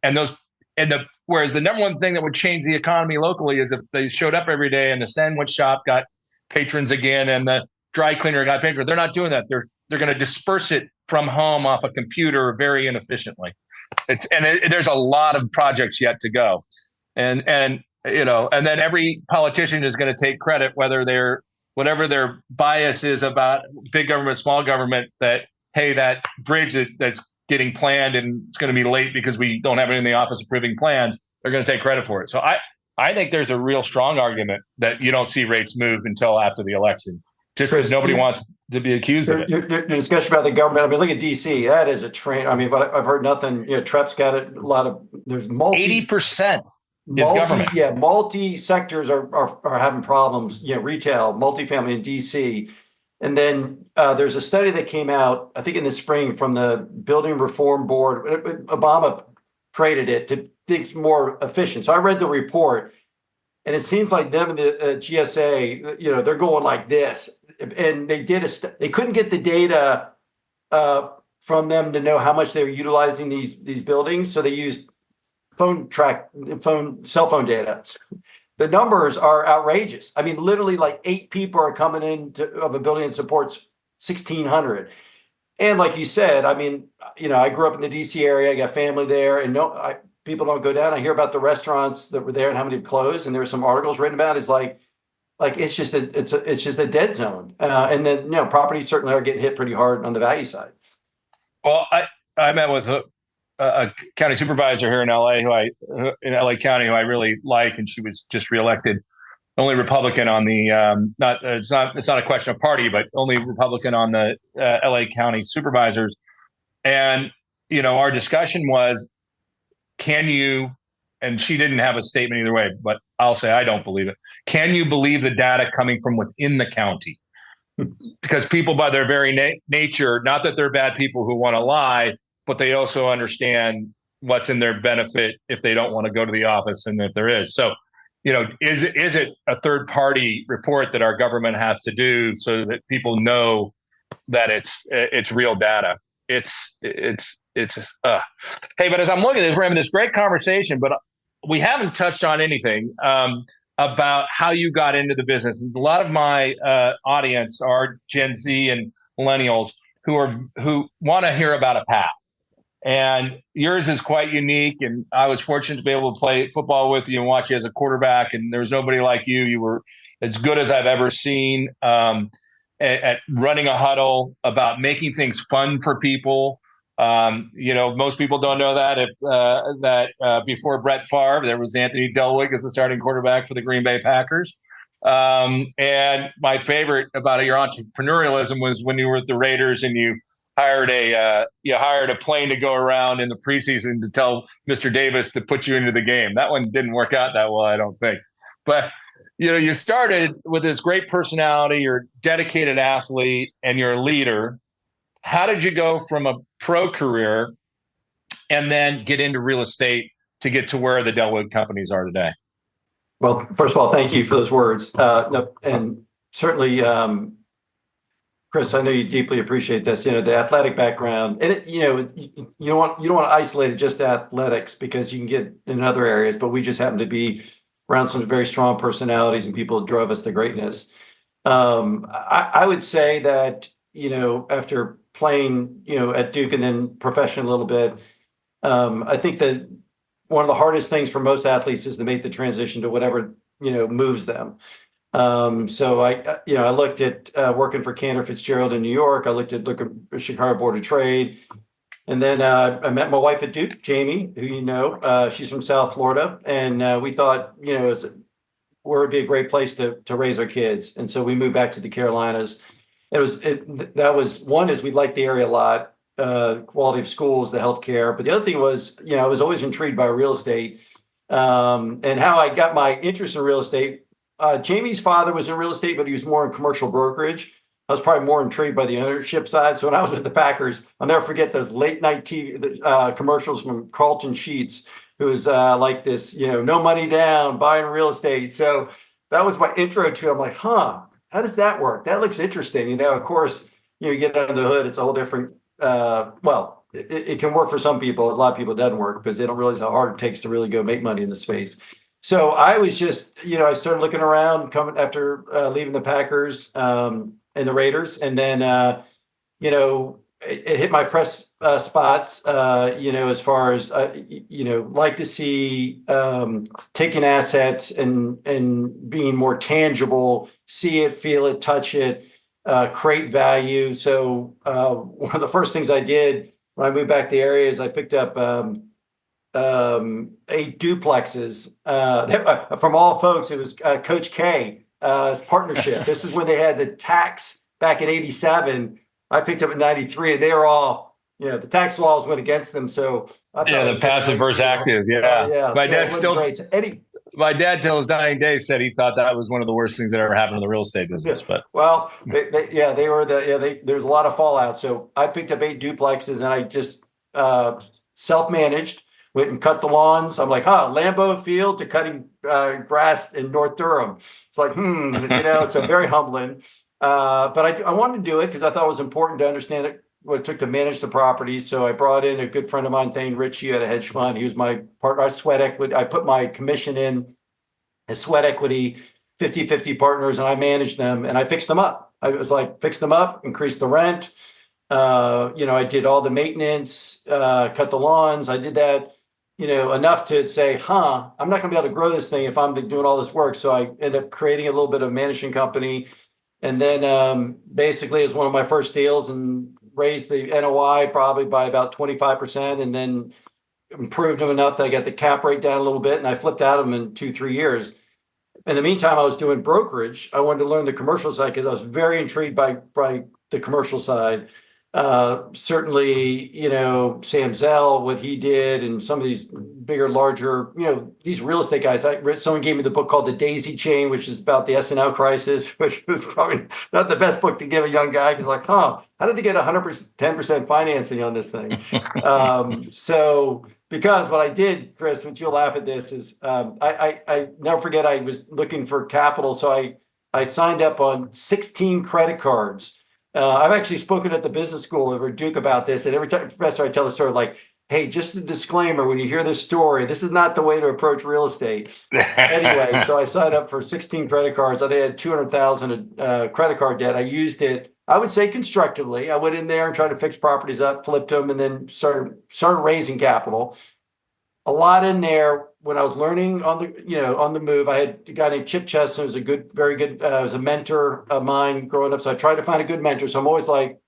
Whereas the number one thing that would change the economy locally is if they showed up every day and the sandwich shop got patrons again and the dry cleaner got patrons. They're not doing that. They're going to disperse it from home off a computer very inefficiently. There's a lot of projects yet to go, and then every politician is going to take credit, whatever their bias is about big government, small government. That that bridge that's getting planned and it's going to be late because we don't have it in the office approving plans. They're going to take credit for it. So I think there's a real strong argument that you don't see rates move until after the election, just because nobody wants to be accused of it. Your discussion about the government, I mean, look at D.C. That is a train. I mean, but I've heard nothing. Trep's got a lot of. There's 80% is government. Yeah, multi sectors are having problems. Retail, multifamily in D.C. And then there's a study that came out, I think in the spring, from the Building Reform Board. Obama created it to think more efficient. So I read the report, and it seems like them and the GSA, they're going like this. And they they couldn't get the data from them to know how much they were utilizing these buildings. So they used cell phone data. The numbers are outrageous. I mean, literally like 8 people are coming in of a building that supports 1,600. And like you said, I mean, I grew up in the DC area. I got family there, and people don't go down. I hear about the restaurants that were there and how many have closed, and there were some articles written about it. It's like it's just a dead zone. And then properties certainly are getting hit pretty hard on the value side. Well, I met with a county supervisor here in LA in LA County who I really like, and she was just reelected. Only Republican on the it's not a question of party, but only Republican on the LA County supervisors. And our discussion was, can you? And she didn't have a statement either way, but I'll say I don't believe it. Can you believe the data coming from within the county? Because people, by their very nature, not that they're bad people who want to lie, but they also understand what's in their benefit if they don't want to go to the office, and if there is. So, is it a third party report that our government has to do so that people know that it's real data? Hey, but as I'm looking at it, we're having this great conversation, but we haven't touched on anything about how you got into the business. A lot of my audience are Gen Z and millennials who want to hear about a path. And yours is quite unique. And I was fortunate to be able to play football with you and watch you as a quarterback. And there was nobody like you. You were as good as I've ever seen at running a huddle, about making things fun for people. Most people don't know that before Brett Favre, there was Anthony Dilweg as the starting quarterback for the Green Bay Packers. And my favorite about your entrepreneurialism was when you were at the Raiders and you hired a plane to go around in the preseason to tell Mr. Davis to put you into the game. That one didn't work out that well, I don't think. But you started with this great personality. You're a dedicated athlete and you're a leader. How did you go from a pro career and then get into real estate to get to where the Dilweg Companies are today? Well, first of all, thank you for those words. And certainly, Chris, I know you deeply appreciate this. The athletic background, and you don't want to isolate it just to athletics, because you can get in other areas. But we just happen to be around some very strong personalities and people that drove us to greatness. I would say that after playing at Duke and then professional a little bit, I think that one of the hardest things for most athletes is to make the transition to whatever moves them. So I looked at working for Cantor Fitzgerald in New York. I looked at Chicago Board of Trade, and then I met my wife at Duke, Jamie, who she's from South Florida, and we thought where would be a great place to raise our kids, and so we moved back to the Carolinas. That was one, is we liked the area a lot, quality of schools, the healthcare, but the other thing was I was always intrigued by real estate, and how I got my interest in real estate. Jamie's father was in real estate, but he was more in commercial brokerage. I was probably more intrigued by the ownership side. So when I was with the Packers, I'll never forget those late night TV commercials from Carlton Sheets, who was like this, no money down, buying real estate. So that was my intro to it. I'm like, how does that work? That looks interesting. Of course, you get under the hood, it's a whole different, it can work for some people. A lot of people it doesn't work because they don't realize how hard it takes to really go make money in the space. So I was just, I started looking around coming after leaving the Packers and the Raiders. And then, it hit my press spots, as far as, like to see taking assets and being more tangible, see it, feel it, touch it, create value. So one of the first things I did when I moved back to the area is I picked up 8 duplexes from all folks. It was Coach K partnership. This is when they had the tax back in '87. I picked up in '93, and they were all, the tax laws went against them. So I thought the passive versus active. Yeah. My dad till his dying day said he thought that was one of the worst things that ever happened in the real estate business. But there's a lot of fallout. So I picked up 8 duplexes, and I just self-managed. Went and cut the lawns. I'm like, Lambeau Field to cutting grass in North Durham. It's like, so very humbling. But I wanted to do it because I thought it was important to understand what it took to manage the property. So I brought in a good friend of mine, Thane Ritchie, at a hedge fund. He was my partner. I sweat equity. I put my commission in as sweat equity, 50-50 partners, and I managed them and I fixed them up. I was like, fix them up, increase the rent. I did all the maintenance, cut the lawns. I did that. enough to say, I'm not going to be able to grow this thing if I'm doing all this work. So I ended up creating a little bit of management company. And then basically it was one of my first deals and raised the NOI probably by about 25%, and then improved them enough that I got the cap rate down a little bit, and I flipped out of them in 2, 3 years. In the meantime, I was doing brokerage. I wanted to learn the commercial side because I was very intrigued by the commercial side. Certainly, Sam Zell, what he did, and some of these bigger, larger, these real estate guys. Someone gave me the book called The Daisy Chain, which is about the S&L crisis, which was probably not the best book to give a young guy. He's like, how did they get 100%, 10% financing on this thing? So because what I did, Chris, which you'll laugh at this, is I never forget, I was looking for capital. So I signed up on 16 credit cards. I've actually spoken at the business school over Duke about this, and every time professor I tell the story, like, hey, just a disclaimer, when you hear this story, this is not the way to approach real estate. Anyway, so I signed up for 16 credit cards. I think I had 200,000 credit card debt. I used it, I would say, constructively. I went in there and tried to fix properties up, flipped them, and then started raising capital. A lot in there. When I was learning on the move, I had a guy named Chip Chesson, who's very good, was a mentor of mine growing up. So I tried to find a good mentor. So I'm always like,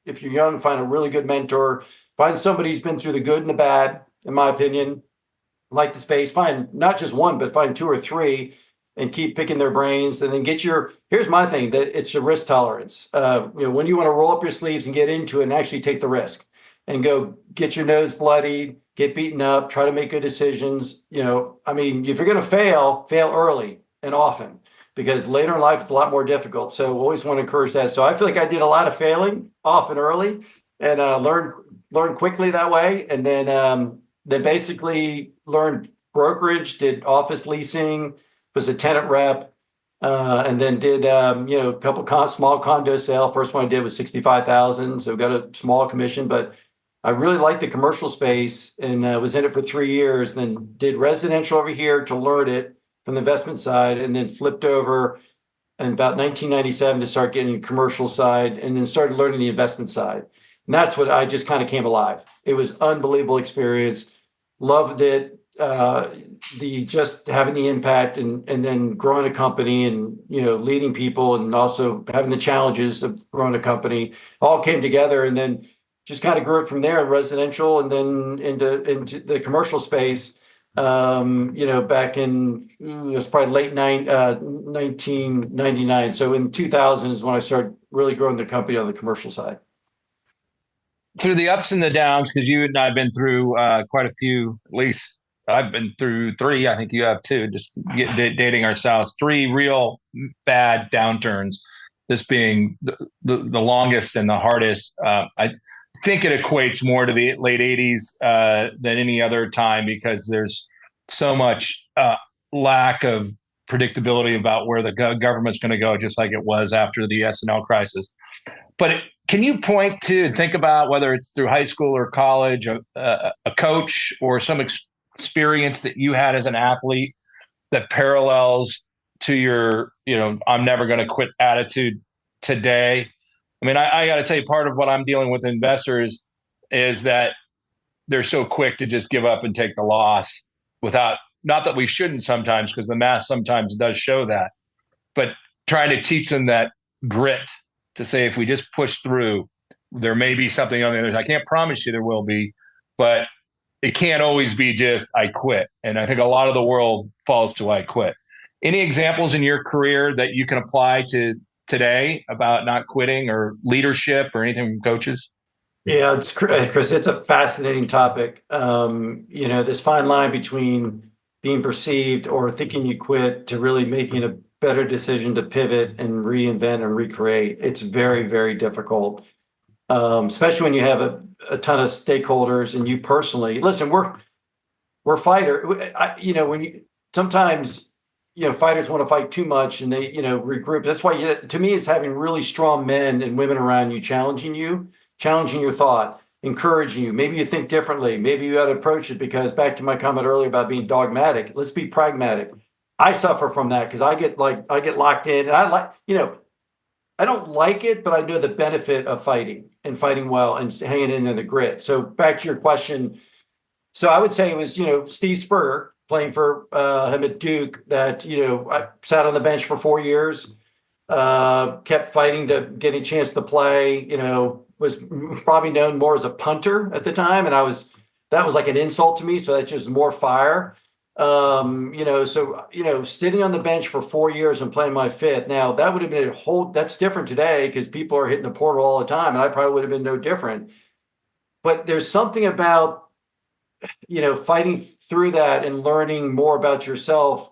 if you're young, find a really good mentor. Find somebody who's been through the good and the bad, in my opinion. Like the space, find not just one, but find 2 or 3, and keep picking their brains. And then here's my thing, that it's your risk tolerance. When you want to roll up your sleeves and get into it and actually take the risk and go get your nose bloodied, get beaten up, try to make good decisions. If you're going to fail early and often, because later in life it's a lot more difficult. So always want to encourage that. So I feel like I did a lot of failing often early, and learned quickly that way. And then basically learned brokerage, did office leasing, was a tenant rep, and then did a couple small condo sale. First one I did was 65,000, so got a small commission, but I really liked the commercial space, and was in it for 3 years. Then did residential over here to learn it from the investment side, and then flipped over in about 1997 to start getting commercial side, and then started learning the investment side. And that's what I just kind of came alive. It was unbelievable experience. Loved it. Just having the impact, and then growing a company, and leading people, and also having the challenges of growing a company all came together, and then just kind of grew it from there in residential, and then into the commercial space. Back in it was probably late 1999. So in 2000 is when I started really growing the company on the commercial side. Through the ups and the downs, because you and I have been through quite a few, at least I've been through 3. I think you have too, just dating ourselves. 3 real bad downturns, this being the longest and the hardest. I think it equates more to the late 80s than any other time, because there's so much lack of predictability about where the government's going to go, just like it was after the S&L crisis. But can you point to and think about, whether it's through high school or college, a coach or some experience that you had as an athlete that parallels to your, I'm never going to quit attitude today? I mean, I got to tell you, part of what I'm dealing with investors is that they're so quick to just give up and take the loss without, not that we shouldn't sometimes, because the math sometimes does show that, but trying to teach them that grit to say, if we just push through, there may be something on the other side. I can't promise you there will be, but it can't always be just, I quit. And I think a lot of the world falls to I quit. Any examples in your career that you can apply to today about not quitting, or leadership, or anything from coaches? Yeah, Chris, it's a fascinating topic. This fine line between being perceived or thinking you quit to really making a better decision to pivot and reinvent and recreate. It's very, very difficult, especially when you have a ton of stakeholders and you personally. Listen, we're fighter. Sometimes fighters want to fight too much, and they regroup. That's why to me, it's having really strong men and women around you, challenging your thought, encouraging you. Maybe you think differently. Maybe you got to approach it, because back to my comment earlier about being dogmatic. Let's be pragmatic. I suffer from that, because I get locked in, and I don't like it, but I know the benefit of fighting, and fighting well, and hanging in there, the grit. So back to your question, So I would say it was, Steve Spurrier playing for him at Duke that, I sat on the bench for 4 years, kept fighting to get a chance to play, was probably known more as a punter at the time. And that was like an insult to me. So that's just more fire. Sitting on the bench for 4 years and playing my fifth. Now that would have been that's different today because people are hitting the portal all the time. And I probably would have been no different. But there's something about, fighting through that and learning more about yourself.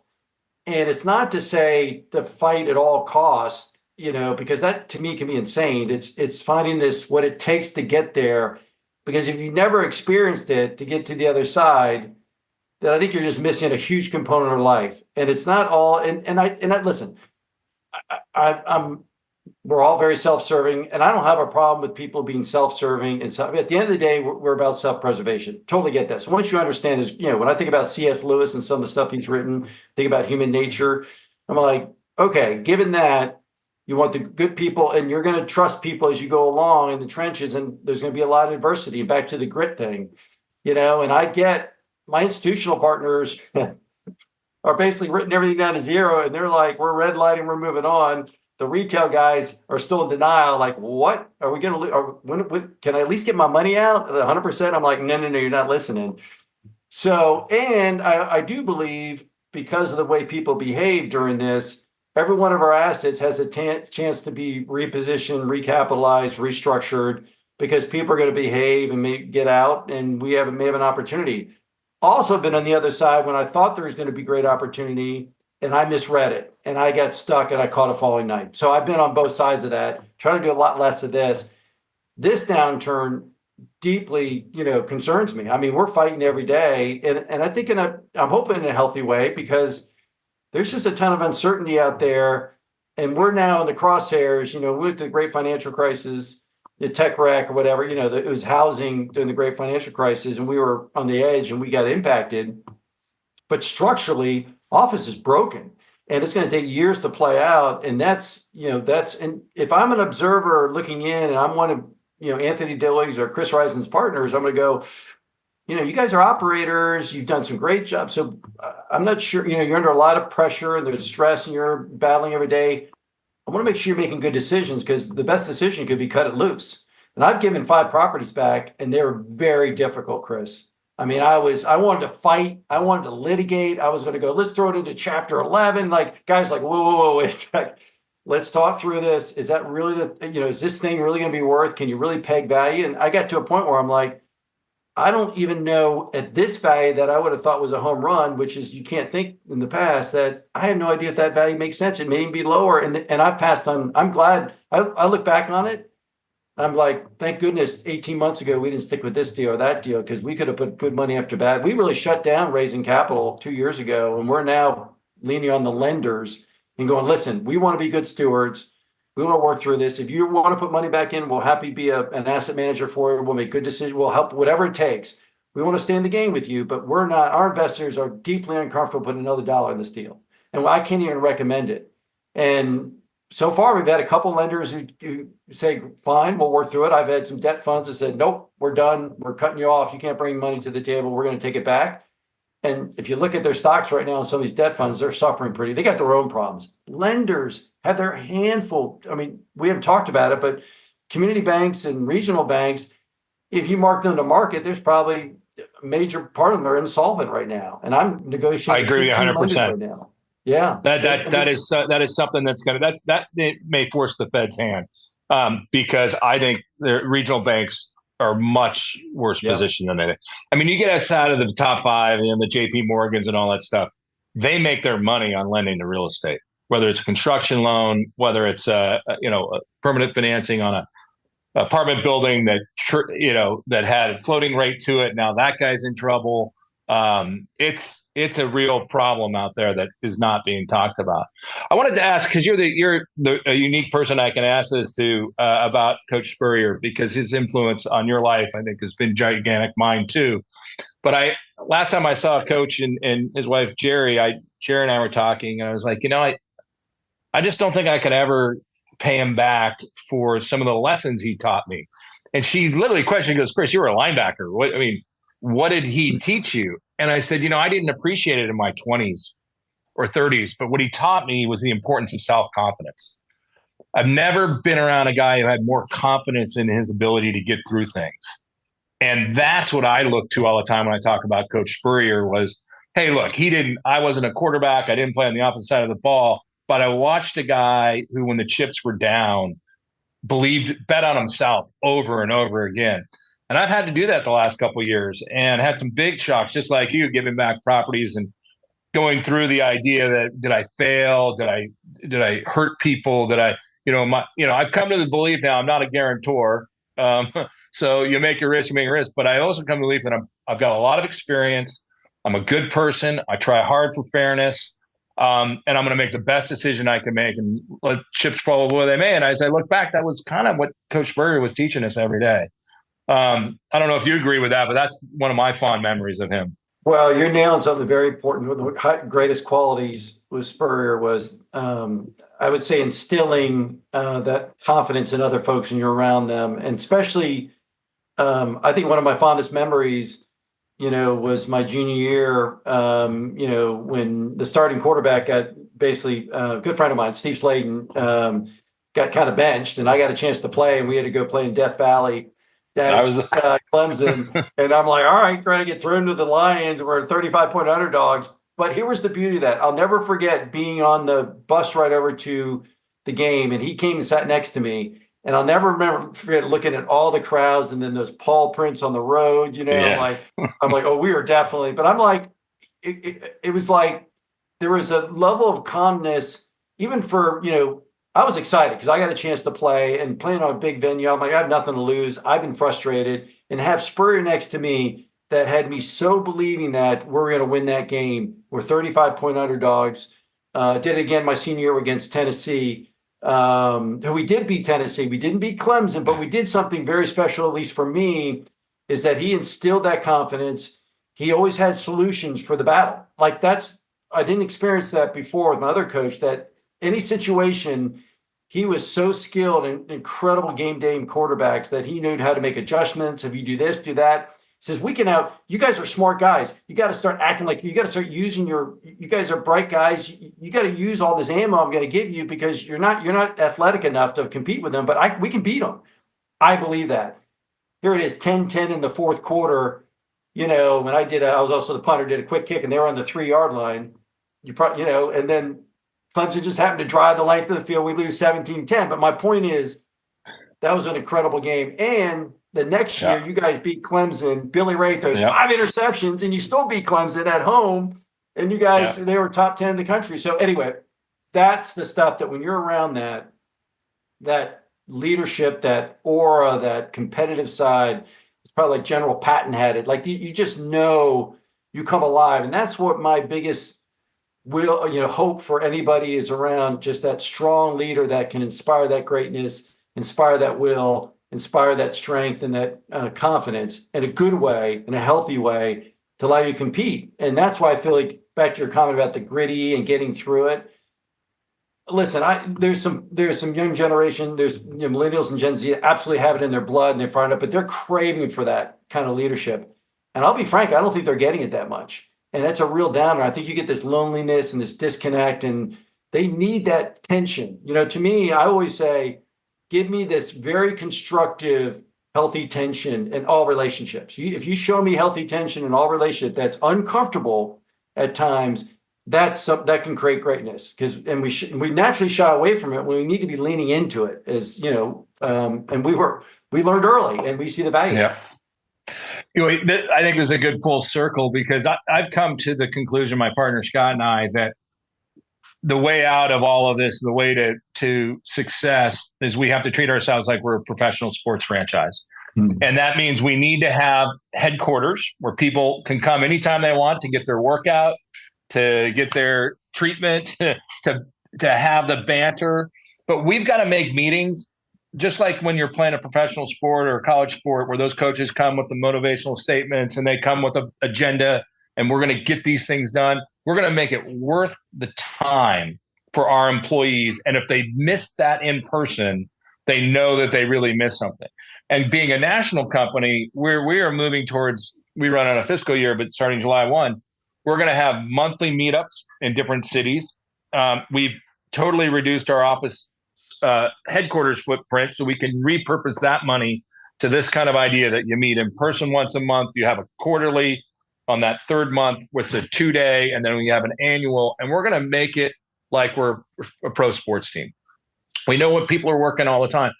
And it's not to say to fight at all costs, because that to me can be insane. It's finding what it takes to get there. Because if you've never experienced it to get to the other side, then I think you're just missing a huge component of life. And it's not all. And I listen. I'm we're all very self-serving, and I don't have a problem with people being self-serving. And so at the end of the day, we're about self-preservation. Totally get that. So once you understand this, when I think about C.S. Lewis and some of the stuff he's written, think about human nature, I'm like, okay, given that you want the good people and you're going to trust people as you go along in the trenches, and there's going to be a lot of adversity, back to the grit thing, and I get my institutional partners are basically written everything down to zero, and they're like, we're redlining, we're moving on. The retail guys are still in denial. Like, what are we going to? When can I at least get my money out? 100%. I'm like, no, you're not listening. So, and I do believe because of the way people behave during this, every one of our assets has a chance to be repositioned, recapitalized, restructured, because people are going to behave and may get out, and may have an opportunity. Also been on the other side when I thought there was going to be great opportunity, and I misread it, and I got stuck, and I caught a falling knife. So I've been on both sides of that, trying to do a lot less of this. This downturn deeply, concerns me. I mean, we're fighting every day, and I think I'm hoping in a healthy way, because there's just a ton of uncertainty out there, and we're now in the crosshairs, with the great financial crisis, the tech wreck or whatever, it was housing during the great financial crisis, and we were on the edge and we got impacted. But structurally, office is broken, and it's going to take years to play out. And and if I'm an observer looking in, and I'm one of, Anthony Dilweg's or Chris Risen's partners, I'm going to go, you guys are operators, you've done some great jobs. So I'm not sure, you're under a lot of pressure and there's stress and you're battling every day. I want to make sure you're making good decisions, because the best decision could be cut it loose. And I've given 5 properties back, and they were very difficult, Chris. I mean, I wanted to fight. I wanted to litigate. I was going to go, let's throw it into chapter 11. Like, guys, like, whoa, wait a sec. Let's talk through this. Is that really is this thing really going to be worth? Can you really peg value? And I got to a point where I'm like, I don't even know at this value that I would have thought was a home run, which is, you can't think in the past, that I have no idea if that value makes sense. It may even be lower. And I passed on. I'm glad I look back on it. I'm like, thank goodness 18 months ago we didn't stick with this deal or that deal, because we could have put good money after bad. We really shut down raising capital 2 years ago, and we're now leaning on the lenders and going, listen, we want to be good stewards. We want to work through this. If you want to put money back in, we'll happily be an asset manager for you. We'll make good decisions. We'll help whatever it takes. We want to stay in the game with you, but our investors are deeply uncomfortable putting another dollar in this deal. And I can't even recommend it. And so far, we've had a couple lenders who say, fine, we'll work through it. I've had some debt funds that said, nope, we're done. We're cutting you off. You can't bring money to the table. We're going to take it back. And if you look at their stocks right now in some of these debt funds, they're suffering they got their own problems. Lenders have their handful. I mean, we haven't talked about it, but community banks and regional banks, if you mark them to market, there's probably a major part of them are insolvent right now. And I'm negotiating. I agree 100% right now. Yeah, that is something that's going to that it may force the Fed's hand, because I think the regional banks are much worse position than they think. I mean, you get outside of the top 5, the JP Morgans and all that stuff. They make their money on lending to real estate, whether it's a construction loan, whether it's a permanent financing on a apartment building that that had a floating rate to it. Now that guy's in trouble. It's a real problem out there that is not being talked about. I wanted to ask, because you're a unique person I can ask this to about Coach Spurrier, because his influence on your life, I think, has been gigantic. Mine too. But last time I saw Coach and his wife Jerry and I were talking, and I was like, I just don't think I could ever pay him back for some of the lessons he taught me. And she literally questioned, goes, Chris, you were a linebacker. What, I mean, what did he teach you? And I said, I didn't appreciate it in my 20s or 30s, but what he taught me was the importance of self-confidence. I've never been around a guy who had more confidence in his ability to get through things. And that's what I look to all the time when I talk about Coach Spurrier was, hey, look, I wasn't a quarterback. I didn't play on the offensive side of the ball, but I watched a guy who, when the chips were down, bet on himself over and over again. And I've had to do that the last couple of years and had some big shocks, just like you, giving back properties and going through the idea that, did I fail? Did I hurt people? I've come to the belief now I'm not a guarantor. So you make your risk, you make your risk. But I also come to the belief that I've got a lot of experience. I'm a good person. I try hard for fairness. And I'm going to make the best decision I can make and let chips fall where they may. And as I look back, that was kind of what Coach Spurrier was teaching us every day. I don't know if you agree with that, but that's one of my fond memories of him. Well, you're nailing something very important. One of the greatest qualities with Spurrier was, I would say, instilling that confidence in other folks when you're around them. And especially, I think one of my fondest memories, was my junior year, when the starting quarterback got basically a good friend of mine, Steve Sladen, got kind of benched, and I got a chance to play, and we had to go play in Death Valley. That was Clemson. And I'm like, all right, trying to get thrown to the Lions. We're 35-point underdogs. But here was the beauty of that. I'll never forget being on the bus ride over to the game, and he came and sat next to me. And I'll never forget looking at all the crowds and then those paw prints on the road, Yes. I'm like, oh, we are definitely, but I'm like, it was like, there was a level of calmness, even for, I was excited because I got a chance to play and playing on a big venue. I'm like, I have nothing to lose. I've been frustrated, and have Spurrier next to me that had me so believing that we're going to win that game. We're 35-point underdogs. Did it again my senior year against Tennessee. We did beat Tennessee. We didn't beat Clemson, but we did something very special, at least for me, is that he instilled that confidence. He always had solutions for the battle. I didn't experience that before with my other coach, that any situation, he was so skilled and incredible game day quarterbacks that he knew how to make adjustments. If you do this, do that. He says, you guys are smart guys. You got to start acting like, you got to start using you guys are bright guys. You got to use all this ammo I'm going to give you because you're not athletic enough to compete with them, but we can beat them. I believe that. Here it is, 10-10 in the fourth quarter. When I was also the punter, did a quick kick, and they were on the 3-yard line. And then Clemson just happened to drive the length of the field. We lose 17-10. But my point is, that was an incredible game. And the next year, you guys beat Clemson. Billy Ray throws 5 interceptions, and you still beat Clemson at home. And you guys, they were top 10 in the country. So anyway, that's the stuff that when you're around that leadership, that aura, that competitive side, it's probably like General Patton had it. Like you just know you come alive. And that's what my biggest hope for anybody is around, just that strong leader that can inspire that greatness, inspire that will, inspire that strength and that confidence in a good way, in a healthy way, to allow you to compete. And that's why I feel like, back to your comment about the gritty and getting through it. Listen, there's some young generation, there's millennials and Gen Z absolutely have it in their blood and they're fired up, but they're craving for that kind of leadership. And I'll be frank, I don't think they're getting it that much. And that's a real downer. I think you get this loneliness and this disconnect, and they need that tension. To me, I always say, give me this very constructive, healthy tension in all relationships. If you show me healthy tension in all relationships that's uncomfortable at times, that can create greatness. And we naturally shy away from it when we need to be leaning into it, and we learned early, and we see the value. Yeah. I think there's a good full circle, because I've come to the conclusion, my partner Scott and I, that the way out of all of this, the way to success, is we have to treat ourselves like we're a professional sports franchise. Mm-hmm. And that means we need to have headquarters where people can come anytime they want to get their workout, to get their treatment, to have the banter. But we've got to make meetings, just like when you're playing a professional sport or a college sport, where those coaches come with the motivational statements and they come with an agenda, and we're going to get these things done. We're going to make it worth the time for our employees. And if they miss that in person, they know that they really miss something. And being a national company, we are moving towards we run on a fiscal year, but starting July 1, we're going to have monthly meetups in different cities. We've totally reduced our office headquarters footprint so we can repurpose that money to this kind of idea that you meet in person once a month. You have a quarterly on that third month, which is a 2-day, and then we have an annual, and we're going to make it like we're a pro sports team. We know what people are working all the time.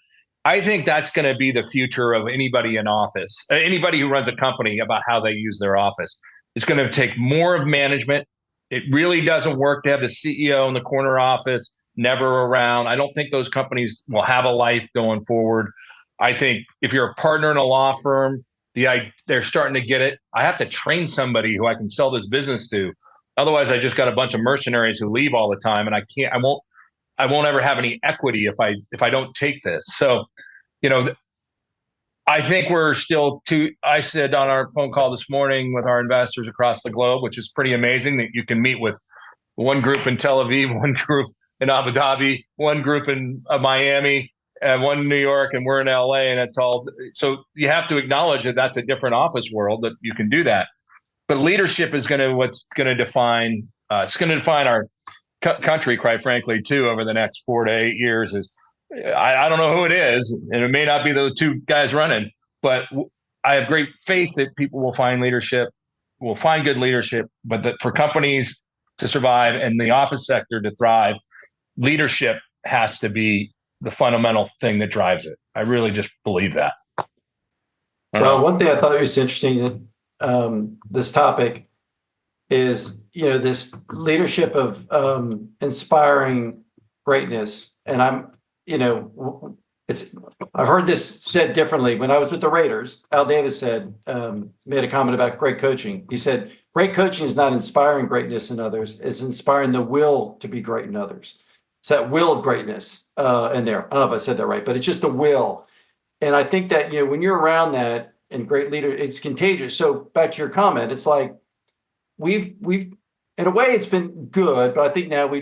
I think that's going to be the future of anybody in office, anybody who runs a company, about how they use their office. It's going to take more of management. It really doesn't work to have the CEO in the corner office, never around. I don't think those companies will have a life going forward. I think if you're a partner in a law firm, they're starting to get it. I have to train somebody who I can sell this business to. Otherwise, I just got a bunch of mercenaries who leave all the time, and I won't ever have any equity if I don't take this. So, I think we're still I said on our phone call this morning with our investors across the globe, which is pretty amazing, that you can meet with one group in Tel Aviv, one group in Abu Dhabi, one group in Miami, and one in New York, and we're in LA, and it's all. So you have to acknowledge that that's a different office world, that you can do that. But leadership is what's going to define. It's going to define our country, quite frankly, too, over the next 4 to 8 years. I don't know who it is, and it may not be those two guys running, but I have great faith that people will find leadership, will find good leadership, but that for companies to survive and the office sector to thrive, leadership has to be the fundamental thing that drives it. I really just believe that. Well, one thing I thought was interesting, this topic is, this leadership of inspiring greatness. And I've heard this said differently. When I was with the Raiders, Al Davis made a comment about great coaching. He said, great coaching is not inspiring greatness in others, it's inspiring the will to be great in others. It's that will of greatness in there. I don't know if I said that right, but it's just a will. And I think that, when you're around that and great leader, it's contagious. So back to your comment, it's like we've in a way it's been good, but I think now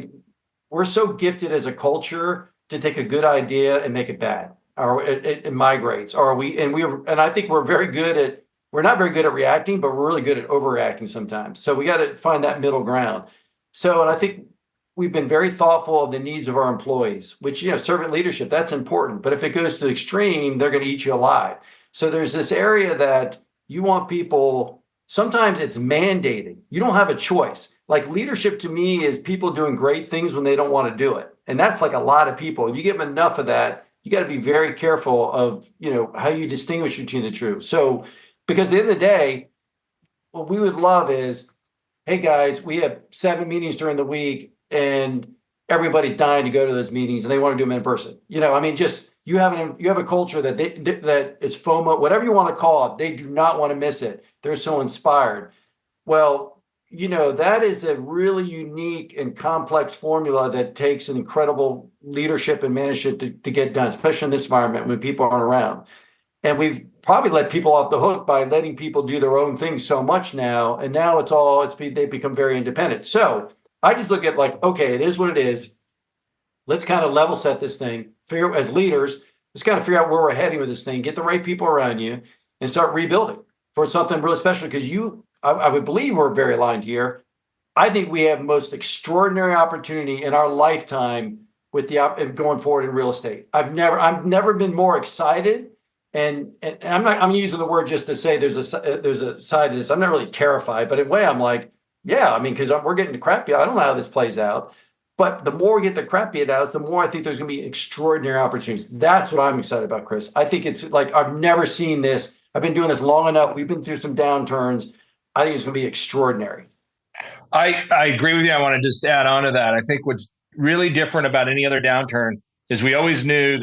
we're so gifted as a culture to take a good idea and make it bad, or it migrates. And I think we're not very good at reacting, but we're really good at overreacting sometimes. So we got to find that middle ground. So, and I think we've been very thoughtful of the needs of our employees, which, servant leadership, that's important. But if it goes to the extreme, they're going to eat you alive. So there's this area that you want people, sometimes it's mandated. You don't have a choice. Like leadership to me is people doing great things when they don't want to do it. And that's like a lot of people. If you give them enough of that, you got to be very careful of, how you distinguish between the two. So, because at the end of the day, what we would love is, hey guys, we have 7 meetings during the week and everybody's dying to go to those meetings and they want to do them in person. Just you have a culture that that is FOMO, whatever you want to call it. They do not want to miss it. They're so inspired. Well, that is a really unique and complex formula that takes an incredible leadership and management to get done, especially in this environment when people aren't around. And we've probably let people off the hook by letting people do their own thing so much now. And now they've become very independent. So I just look at okay, it is what it is. Let's kind of level set this thing. As leaders, let's kind of figure out where we're heading with this thing, get the right people around you, and start rebuilding for something really special. Because I would believe we're very aligned here. I think we have most extraordinary opportunity in our lifetime with going forward in real estate. I've never been more excited, and I'm using the word just to say there's a side to this. I'm not really terrified, but in a way I'm like, yeah, because we're getting the crap beat. I don't know how this plays out, but the more we get the crap beat out, the more I think there's going to be extraordinary opportunities. That's what I'm excited about, Chris. I think it's like I've never seen this. I've been doing this long enough. We've been through some downturns. I think it's going to be extraordinary. I agree with you. I want to just add on to that. I think what's really different about any other downturn is we always knew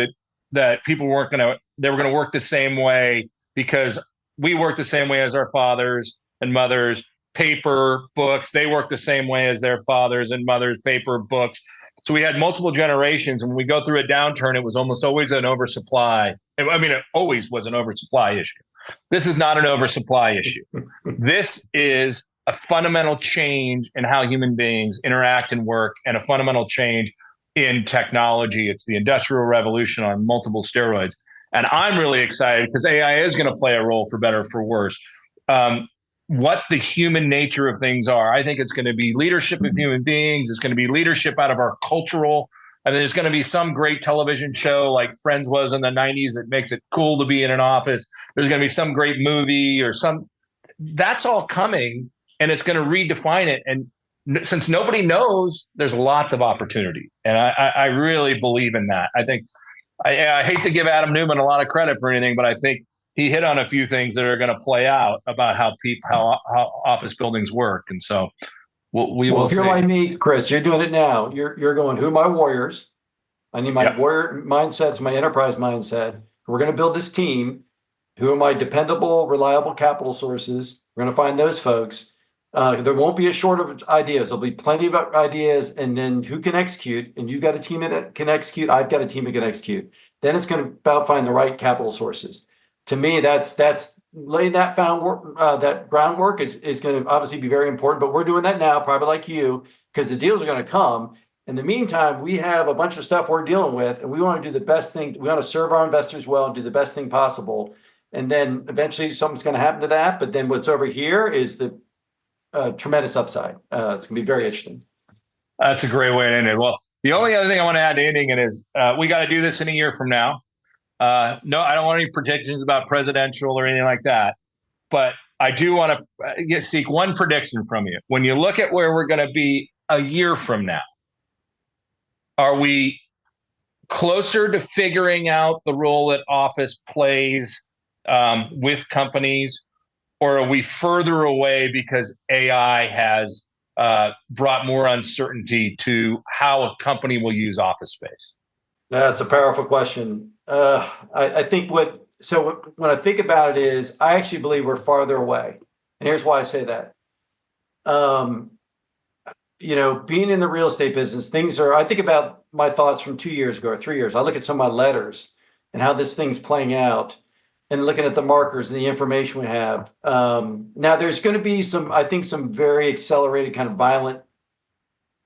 that people they were going to work the same way because we work the same way as our fathers and mothers, paper, books. They work the same way as their fathers and mothers, paper, books. So we had multiple generations. And when we go through a downturn, it was almost always an oversupply. It always was an oversupply issue. This is not an oversupply issue. This is a fundamental change in how human beings interact and work, and a fundamental change in technology. It's the industrial revolution on multiple steroids. And I'm really excited because AI is going to play a role for better or for worse. what the human nature of things are. I think it's going to be leadership of human beings. It's going to be leadership out of our cultural. I mean, there's going to be some great television show like Friends was in the 90s that makes it cool to be in an office. There's going to be some great movie or some, that's all coming, and it's going to redefine it. And since nobody knows, there's lots of opportunity. And I really believe in that. I think I hate to give Adam Newman a lot of credit for anything, but I think he hit on a few things that are going to play out about how office buildings work. And so we will If you're see. like me, Chris, you're doing it now. You're going, who are my warriors? I need my Yep. warrior mindsets, my enterprise mindset. We're going to build this team. Who are my dependable, reliable capital sources? We're going to find those folks. There won't be a short of ideas. There'll be plenty of ideas, and then who can execute? And you've got a team that can execute. I've got a team that can execute. Then it's going to about find the right capital sources. To me, that's laying that that groundwork is going to obviously be very important. But we're doing that now, probably like you, because the deals are going to come. In the meantime, we have a bunch of stuff we're dealing with, and we want to do the best thing. We want to serve our investors well and do the best thing possible. And then eventually something's going to happen to that. But then what's over here is the tremendous upside. It's going to be very interesting. That's a great way to end it. Well, the only other thing I want to add to ending it is we got to do this in a year from now. No, I don't want any predictions about presidential or anything like that. But I do want to seek one prediction from you. When you look at where we're going to be a year from now, are we closer to figuring out the role that office plays with companies, or are we further away because AI has brought more uncertainty to how a company will use office space? That's a powerful question. I think when I think about it is, I actually believe we're farther away. And here's why I say that. Being in the real estate business, I think about my thoughts from 2 years ago or 3 years. I look at some of my letters and how this thing's playing out and looking at the markers and the information we have. Now there's going to be some very accelerated kind of violent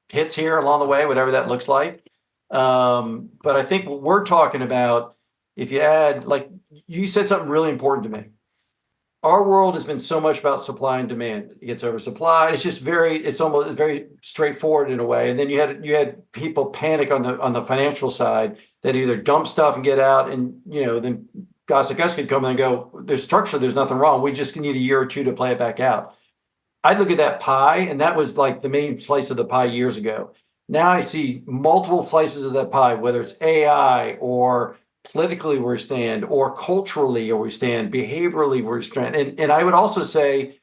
hits here along the way, whatever that looks like. But I think what we're talking about, if you add, like you said something really important to me. Our world has been so much about supply and demand. It gets oversupplied. It's almost very straightforward in a way. And then you had people panic on the financial side that either dump stuff and get out, and then guys like us could come in and go, there's structure, there's nothing wrong. We just need a year or two to play it back out. I look at that pie, and that was like the main slice of the pie years ago. Now I see multiple slices of that pie, whether it's AI or politically where we stand, or culturally where we stand, behaviorally where we stand. And I would also say,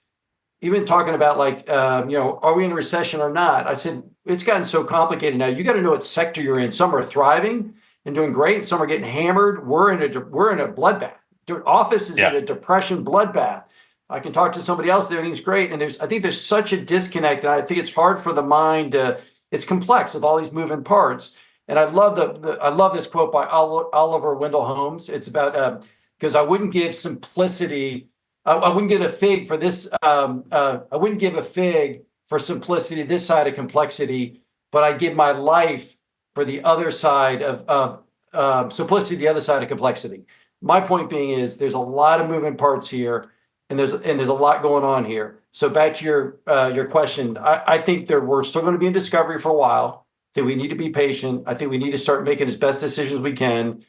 even talking about are we in a recession or not? I said, it's gotten so complicated now. You got to know what sector you're in. Some are thriving and doing great. Some are getting hammered. We're in a bloodbath. Office is in a depression bloodbath. I can talk to somebody else. Everything's great. And I think there's such a disconnect. And I think it's hard for the mind it's complex with all these moving parts. And I love I love this quote by Oliver Wendell Holmes. It's about because I wouldn't give simplicity. I wouldn't get a fig for this. I wouldn't give a fig for simplicity this side of complexity, but I give my life for the other side of simplicity, the other side of complexity. My point being is there's a lot of moving parts here, and there's a lot going on here. So back to your question, I think we're still going to be in discovery for a while. I think we need to be patient. I think we need to start making as best decisions we can.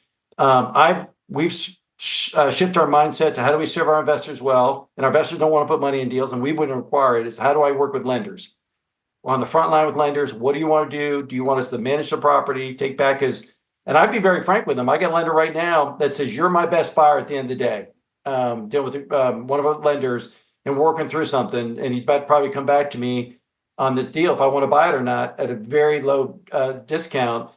We've shifted our mindset to how do we serve our investors well, and our investors don't want to put money in deals, and we wouldn't require it. Is how do I work with lenders? We're on the front line with lenders. What do you want to do? Do you want us to manage the property, take back and I'd be very frank with them. I got a lender right now that says you're my best buyer at the end of the day. Dealing with one of our lenders and working through something, and he's about to probably come back to me on this deal if I want to buy it or not at a very low discount.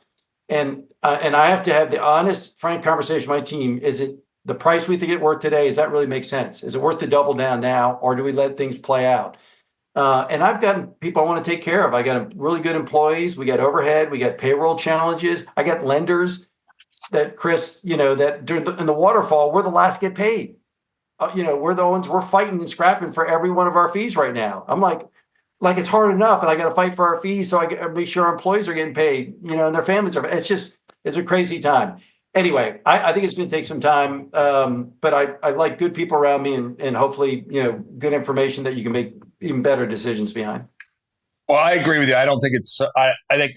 And I have to have the honest, frank conversation with my team. Is it the price we think it worth today? Does that really make sense? Is it worth the double down now, or do we let things play out? And I've got people I want to take care of. I got really good employees. We got overhead. We got payroll challenges. I got lenders that, Chris, that in the waterfall, we're the last to get paid. We're the ones we're fighting and scrapping for every one of our fees right now. I'm like it's hard enough, and I got to fight for our fees, so I make sure our employees are getting paid, and their families are. It's a crazy time. anyway, I think it's going to take some time, but I like good people around me, and hopefully, good information that you can make even better decisions behind. Well, I agree with you. I don't think it's. I think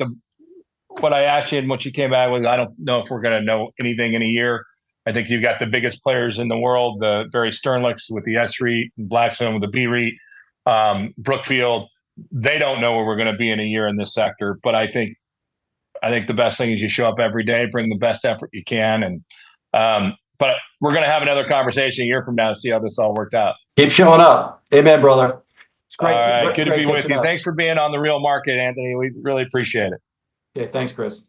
what I asked you and what you came back with, I don't know if we're going to know anything in a year. I think you've got the biggest players in the world, the Barry Sternlichs with the S REIT, Blackstone with the B REIT, Brookfield. They don't know where we're going to be in a year in this sector, but I think the best thing is you show up every day, bring the best effort you can, and but we're going to have another conversation a year from now to see how this all worked out. Keep showing up. Amen, brother. It's great. All right, good to great be with catching you. up. Thanks for being on The Real Market, Anthony. We really appreciate it. Yeah, thanks, Chris.